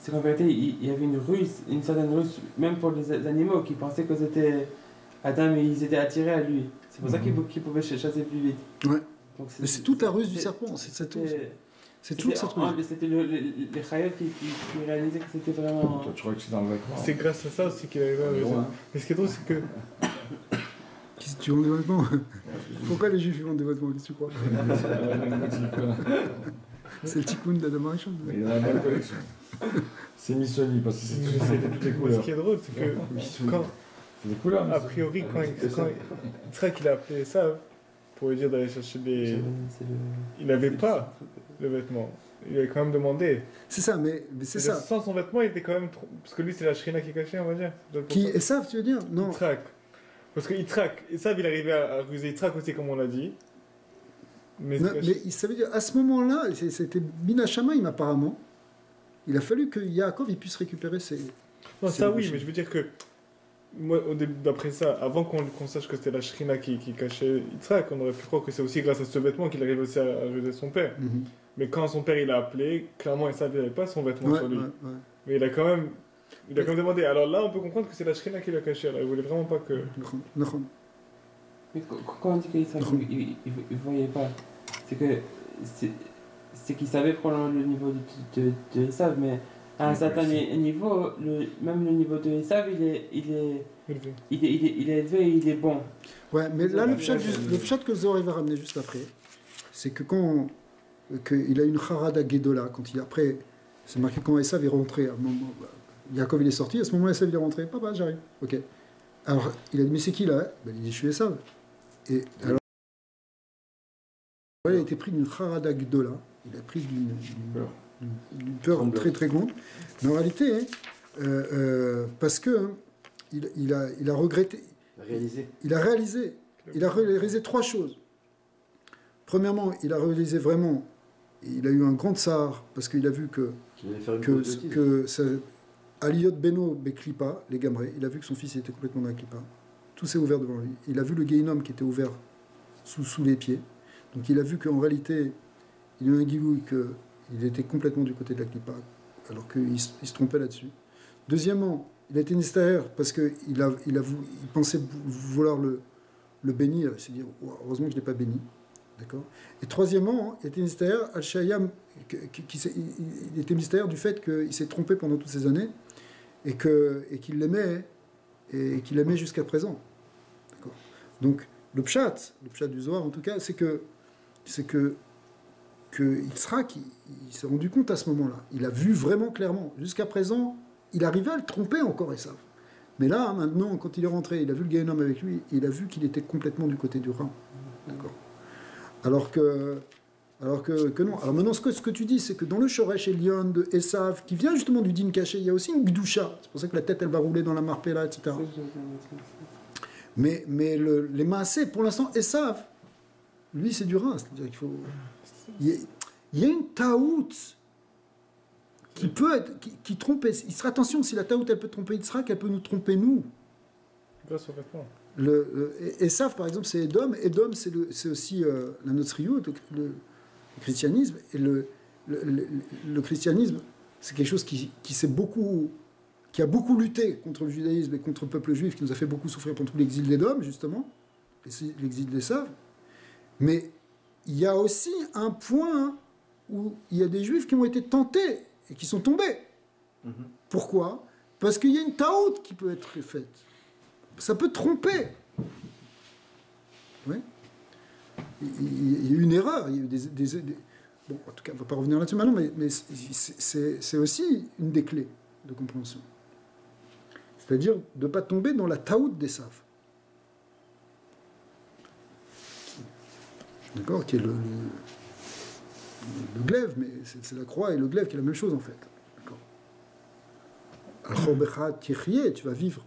c'est qu'en vérité il y avait une certaine ruse, même pour les animaux qui pensaient que c'était Adam et ils étaient attirés à lui. C'est pour ça qu'ils pouvaient chasser plus vite. Ouais. Donc Mais c'est toute la ruse du serpent, c'est toute cette ruse. C'était les chayotes qui réalisaient que c'était vraiment. Toi, tu crois que c'est dans le vêtement? C'est grâce à ça aussi qu'il arrive à réussir. Mais ce qui est drôle, c'est que. Tu vends des vêtements? Pourquoi les juifs vendent des vêtements? Qu'est-ce que tu crois? C'est le tikkun d'Adam Arishon. Il y en a une bonne collection. C'est Missoni, parce que c'est toutes les Ce couleurs. qui est drôle, c'est que. Quand, C'est des couleurs. a priori, quand Yitzhak il a appelé Esav pour lui dire d'aller chercher des. Il n'avait pas le vêtement. Il avait quand même demandé. C'est ça, mais c'est ça. Sans son vêtement, il était quand même trop. Parce que lui, c'est la shrina qui est cachée, on va dire. Qui Esav, tu veux dire? Non. Yitzhak. Parce que Yitzhak, Esav, il arrivait à ruser Yitzhak aussi, comme on l'a dit. Mais ça veut dire, à ce moment-là, c'était Mina Shamaim apparemment. Il a fallu que Yaakov il puisse récupérer ses. Non, ça oui, mais je veux dire que. Moi, d'après ça, avant qu'on sache que c'était la shrina qui cachait Yitzhak, on aurait pu croire que c'est aussi grâce à ce vêtement qu'il arrive aussi à ruser son père. Mhm. Mais quand son père il a appelé, clairement Esav n'avait pas son vêtement sur lui. Ouais. Mais il a quand même demandé. Alors là, on peut comprendre que c'est la shrina qui l'a caché. Alors il voulait vraiment pas que. Nachon. Mais quand on dit qu'il ne voyait pas, c'est qu'il savait probablement le niveau de Esav, mais à un certain niveau, même le niveau de Esav, il est élevé et il est bon. Ouais, mais là, le pshat que Zohar va ramener juste après, c'est que quand il a une charada Gedola, quand il après, c'est marqué quand Esav est rentré, à un moment, Yaakov il est sorti, à ce moment Esav il est rentré, papa j'arrive, ok. Alors il a dit mais c'est qui là? Ben, il dit je suis Esav. Et alors il a été pris d'une charada Gedola, il a pris d'une peur très très grande, mais en réalité, parce que il a regretté, il a réalisé trois choses. Premièrement, il a réalisé vraiment, il a eu un grand tsar, parce qu'il a vu que Aliyot Beno Beklipa, les Gamré, il a vu que son fils était complètement dans la Klipa. Tout s'est ouvert devant lui. Il a vu le Gehinom qui était ouvert sous les pieds. Donc il a vu qu'en réalité, il y a eu un Gilouï qu'il était complètement du côté de la Klipa, alors qu'il se trompait là-dessus. Deuxièmement, il a été Nestaher parce qu'il il pensait vouloir le bénir. Il s'est dit, heureusement que je ne l'ai pas béni. D'accord. Et troisièmement, il était Nestaher Al-Shayam, il était Nestaher du fait qu'il s'est trompé pendant toutes ces années et qu'il l'aimait jusqu'à présent. D'accord. Donc, le pshat du Zohar, en tout cas, c'est que Yitzhak, il s'est rendu compte à ce moment-là. Il a vu vraiment clairement. Jusqu'à présent, il arrivait à le tromper encore, Esav. Mais là, maintenant, quand il est rentré, il a vu le Gehinom avec lui, il a vu qu'il était complètement du côté du Rhin. D'accord. Alors que non. Alors maintenant, ce que tu dis, c'est que dans le Shoresh Elion de Esav, qui vient justement du Din caché, il y a aussi une Gdusha. C'est pour ça que la tête, elle va rouler dans la Marpella, etc. Mais les Maasé, pour l'instant, Esav, lui, c'est du Rhin. C'est-à-dire qu'il faut... Il y a une taout qui peut être, qui trompe Yitzhak. Attention, si la Taout elle peut tromper Yitzhak, elle peut nous tromper nous. Grâce au vêtement. Esav, par exemple, c'est Edom. Edom, c'est aussi la Notzriout, le christianisme. Et le christianisme, c'est quelque chose qui a beaucoup lutté contre le judaïsme et contre le peuple juif, qui nous a fait beaucoup souffrir pendant tout l'exil d'Edom, justement, l'exil d'Esav. Mais il y a aussi un point où il y a des juifs qui ont été tentés et qui sont tombés. Pourquoi ? Parce qu'il y a une taout qui peut être faite. Ça peut tromper. Oui. Il y a eu une erreur. Il y a eu bon, en tout cas, on ne va pas revenir là-dessus maintenant, mais c'est aussi une des clés de compréhension. C'est-à-dire de ne pas tomber dans la taout des saves. D'accord ? Qui est le glaive, mais c'est la croix et le glaive qui est la même chose en fait. D'accord ? Tu vas vivre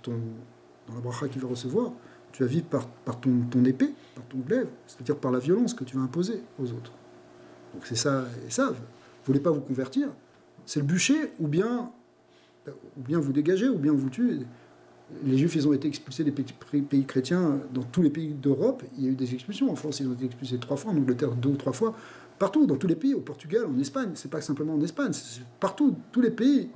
dans la bracha qu'il va recevoir, tu vas vivre par ton épée, par ton glaive, c'est-à-dire par la violence que tu vas imposer aux autres. Donc c'est ça, et ça, vous voulez pas vous convertir, c'est le bûcher, ou bien vous dégagez, ou bien vous tuez. Les Juifs, ils ont été expulsés des pays chrétiens, dans tous les pays d'Europe, il y a eu des expulsions. En France, ils ont été expulsés 3 fois, en Angleterre 2 ou 3 fois, partout, dans tous les pays, au Portugal, en Espagne, c'est pas simplement en Espagne, c'est partout, tous les pays.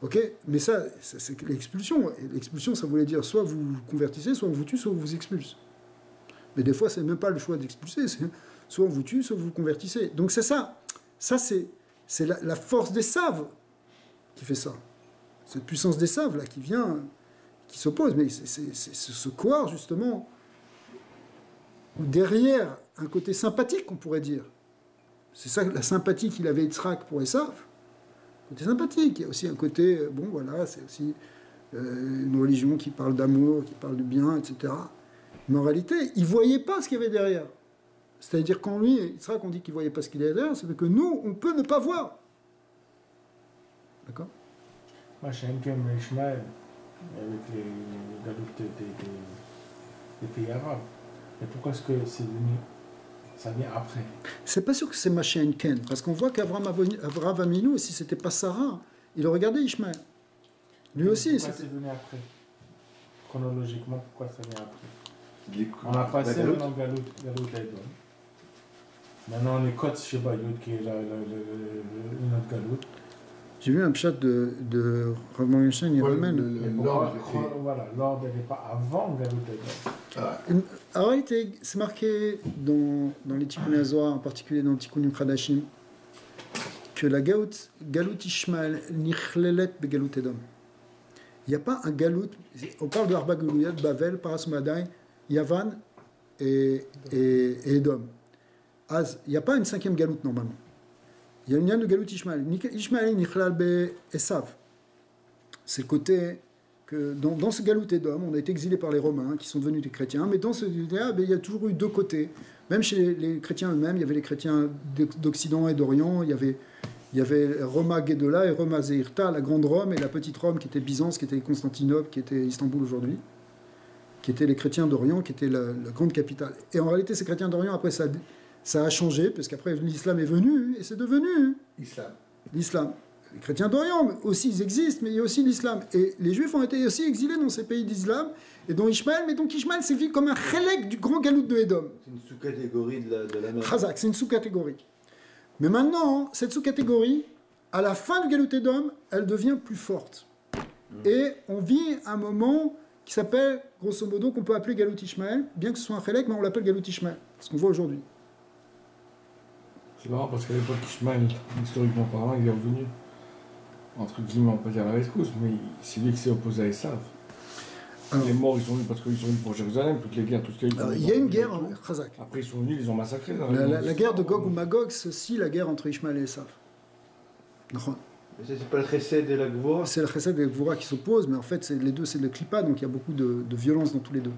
Ok, mais ça c'est l'expulsion. Et l'expulsion, ça voulait dire soit vous vous convertissez, soit on vous tue, soit on vous expulse. Mais des fois, c'est même pas le choix d'expulser, c'est soit on vous tue, soit vous vous convertissez. Donc c'est ça. Ça, c'est la force des saves qui fait ça. Cette puissance des saves, là, qui vient, qui s'oppose. Mais c'est ce coeur, justement, où derrière un côté sympathique, on pourrait dire. C'est ça, la sympathie qu'il avait Yitzhak pour Esav. Côté sympathique, il y a aussi un côté, bon voilà, c'est aussi une religion qui parle d'amour, qui parle du bien, etc. Mais en réalité, il ne voyait pas ce qu'il y avait derrière. C'est-à-dire quand lui, Yitzhak, on dit qu'il ne voyait pas ce qu'il y avait derrière, c'est que nous, on peut ne pas voir. D'accord ? Moi, j'ai un peu Ishmaël avec les galoutes des pays arabes. Mais pourquoi est-ce que c'est venu? Ça vient après. C'est pas sûr que c'est Machéen Ken, parce qu'on voit qu'Avraham Avinu, si c'était pas Sarah, il aurait regardé Ishmaël. Lui aussi. Pourquoi c'est venu après? Chronologiquement, pourquoi ça vient après? On a passé le nom Galout Edom. Maintenant, on est Kotz Sheba Yud, qui est une autre Galout. J'ai vu un chat de Rav Morgenstern, il ramène. Voilà, l'ordre n'est pas avant Galout Edom. En réalité, c'est marqué dans les Tikkun Hazohar, en particulier dans le Tikkun Khadashim, que la Galout Ishmael nichlelet begalut Edom. Il n'y a pas un Galout, on parle de Arba Galouyat, Bavel, Parasumadai, Yavan et Edom. Il n'y a pas une 5e Galout normalement. Il y a une lien de Galout Ishmael. Ishmael nichlal be Esav. C'est le côté que dans ce Galout Edom, on a été exilé par les Romains qui sont devenus des chrétiens, mais dans ce là, il y a toujours eu 2 côtés. Même chez les chrétiens eux-mêmes, il y avait les chrétiens d'Occident et d'Orient, il y avait Roma Gedola et Roma Zeirta, la grande Rome et la petite Rome qui était Byzance, qui était Constantinople, qui était Istanbul aujourd'hui, qui étaient les chrétiens d'Orient, qui était la grande capitale. Et en réalité, ces chrétiens d'Orient, après ça a changé, parce qu'après l'islam est venu, et c'est devenu l'islam. Les chrétiens d'Orient aussi, ils existent, mais il y a aussi l'islam. Et les Juifs ont été aussi exilés dans ces pays d'islam, et dont Ishmael, mais donc Ishmael c'est vu comme un chelek du grand Galout de Edom. C'est une sous-catégorie de la mer. Chazak, c'est une sous-catégorie. Mais maintenant, cette sous-catégorie, à la fin du Galout Edom, elle devient plus forte. Et on vit un moment qui s'appelle, grosso modo, qu'on peut appeler Galout Ishmael, bien que ce soit un chelek, mais on l'appelle Galout Ishmael, ce qu'on voit aujourd'hui. C'est marrant parce qu'à l'époque, Ishmael, historiquement parlant, il est revenu, entre guillemets, on peut dire la rescousse, mais c'est lui qui s'est opposé à Esav. Les morts, ils sont venus parce qu'ils sont venus pour Jérusalem, toutes les guerres, tout ce qu'il y a eu. Il y a une guerre en Chazak. Après, ils sont venus, ils les ont massacrés. La guerre de Gog ou Magog, c'est aussi la guerre entre Ishmael et Esav. Mais c'est pas le Chesed et la Gvura? C'est le Chesed et la Gvura qui s'opposent, mais en fait, les deux, c'est le Klippa, donc il y a beaucoup de violence dans tous les deux.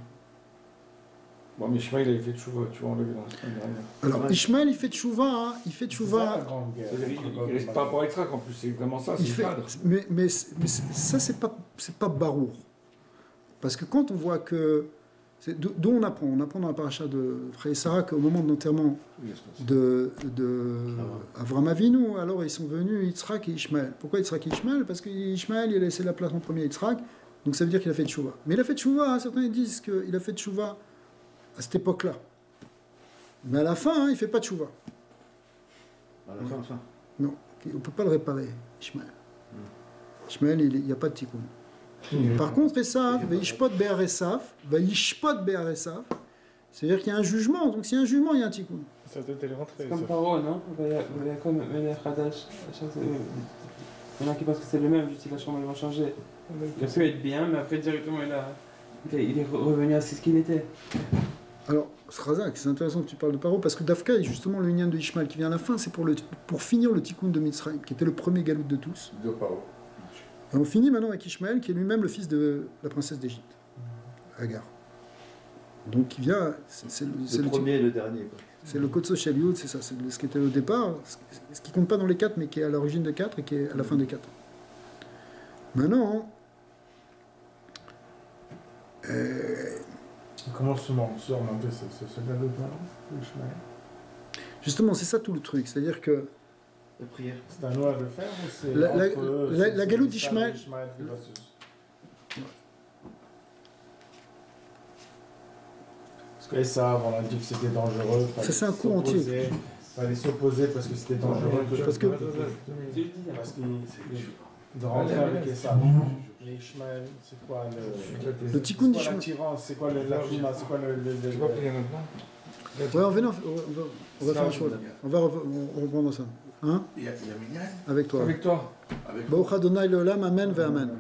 Bon, mais Ishmael, il avait fait tchouva, tu vois, on l'a vu dans la semaine dernière. Alors, Ishmael, il fait tchouva, hein, il fait tchouva. Il reste pas rapport à Yitzhak en plus, c'est vraiment ça, c'est le cadre. Mais ça, c'est pas barour. Parce que quand on voit que D'où on apprend. On apprend dans la paracha de Frère et Sarah qu'au moment de l'enterrement de Avram Avinu, alors ils sont venus Yitzhak et Ishmaël. Pourquoi Yitzhak et Ishmaël? Parce qu'Ishmaël, il a laissé la place en premier à Yitzhak, donc ça veut dire qu'il a fait tchouva. Mais il a fait tchouva, hein, certains disent qu'il a fait tchouva à cette époque-là. Mais à la fin, hein, il ne fait pas tchouva. À la fin. Non, on ne peut pas le réparer, Ishmaël. Ishmaël, il n'y a pas de tikkun. Par contre, Esav, Vaishpot Be'ar Esav, c'est-à-dire qu'il y a un jugement, donc s'il y a un jugement, il y a un tikkun. Ça doit être rentré. C'est comme Paro, non? Il y a comme Melech Hadash. Il y en a qui pensent que c'est le même, juste la chambre, ils vont changer. Il a pu être bien, mais après directement il est revenu à ce qu'il était. Alors, Srazak, c'est intéressant que tu parles de Paro, parce que Dafka, justement, le lien de Ishmael qui vient à la fin, c'est pour finir le tikkun de Mitzrayim, qui était le premier galout de tous. De Paro. Et on finit maintenant avec Ishmael, qui est lui-même le fils de la princesse d'Égypte, Hagar. Donc il vient, c'est le premier et le dernier. Quoi. C'est le Kotso Shaliut, c'est ça, c'est ce qui était au départ, ce qui compte pas dans les 4, mais qui est à l'origine des 4 et qui est à la fin des 4. Maintenant, Comment se remonter ce galout de Ishmael? Justement, c'est ça tout le truc, c'est-à-dire que La prière. C'est un loi de faire ou c'est la galoute d'Ishmael. Parce que ça, on a dit que c'était dangereux. Ça, c'est un coup entier. Il fallait s'opposer parce que c'était dangereux. Parce que de rentrer avec Essa. Et Ishmael, c'est quoi le tikkun d'Ishmael? C'est quoi la chima? C'est quoi le. Ouais, on va faire un choix. On va reprendre ça. Hein? Il y a Minyan. Avec toi. Avec toi. Baruch Adonai Leolam, Amen ve Amen.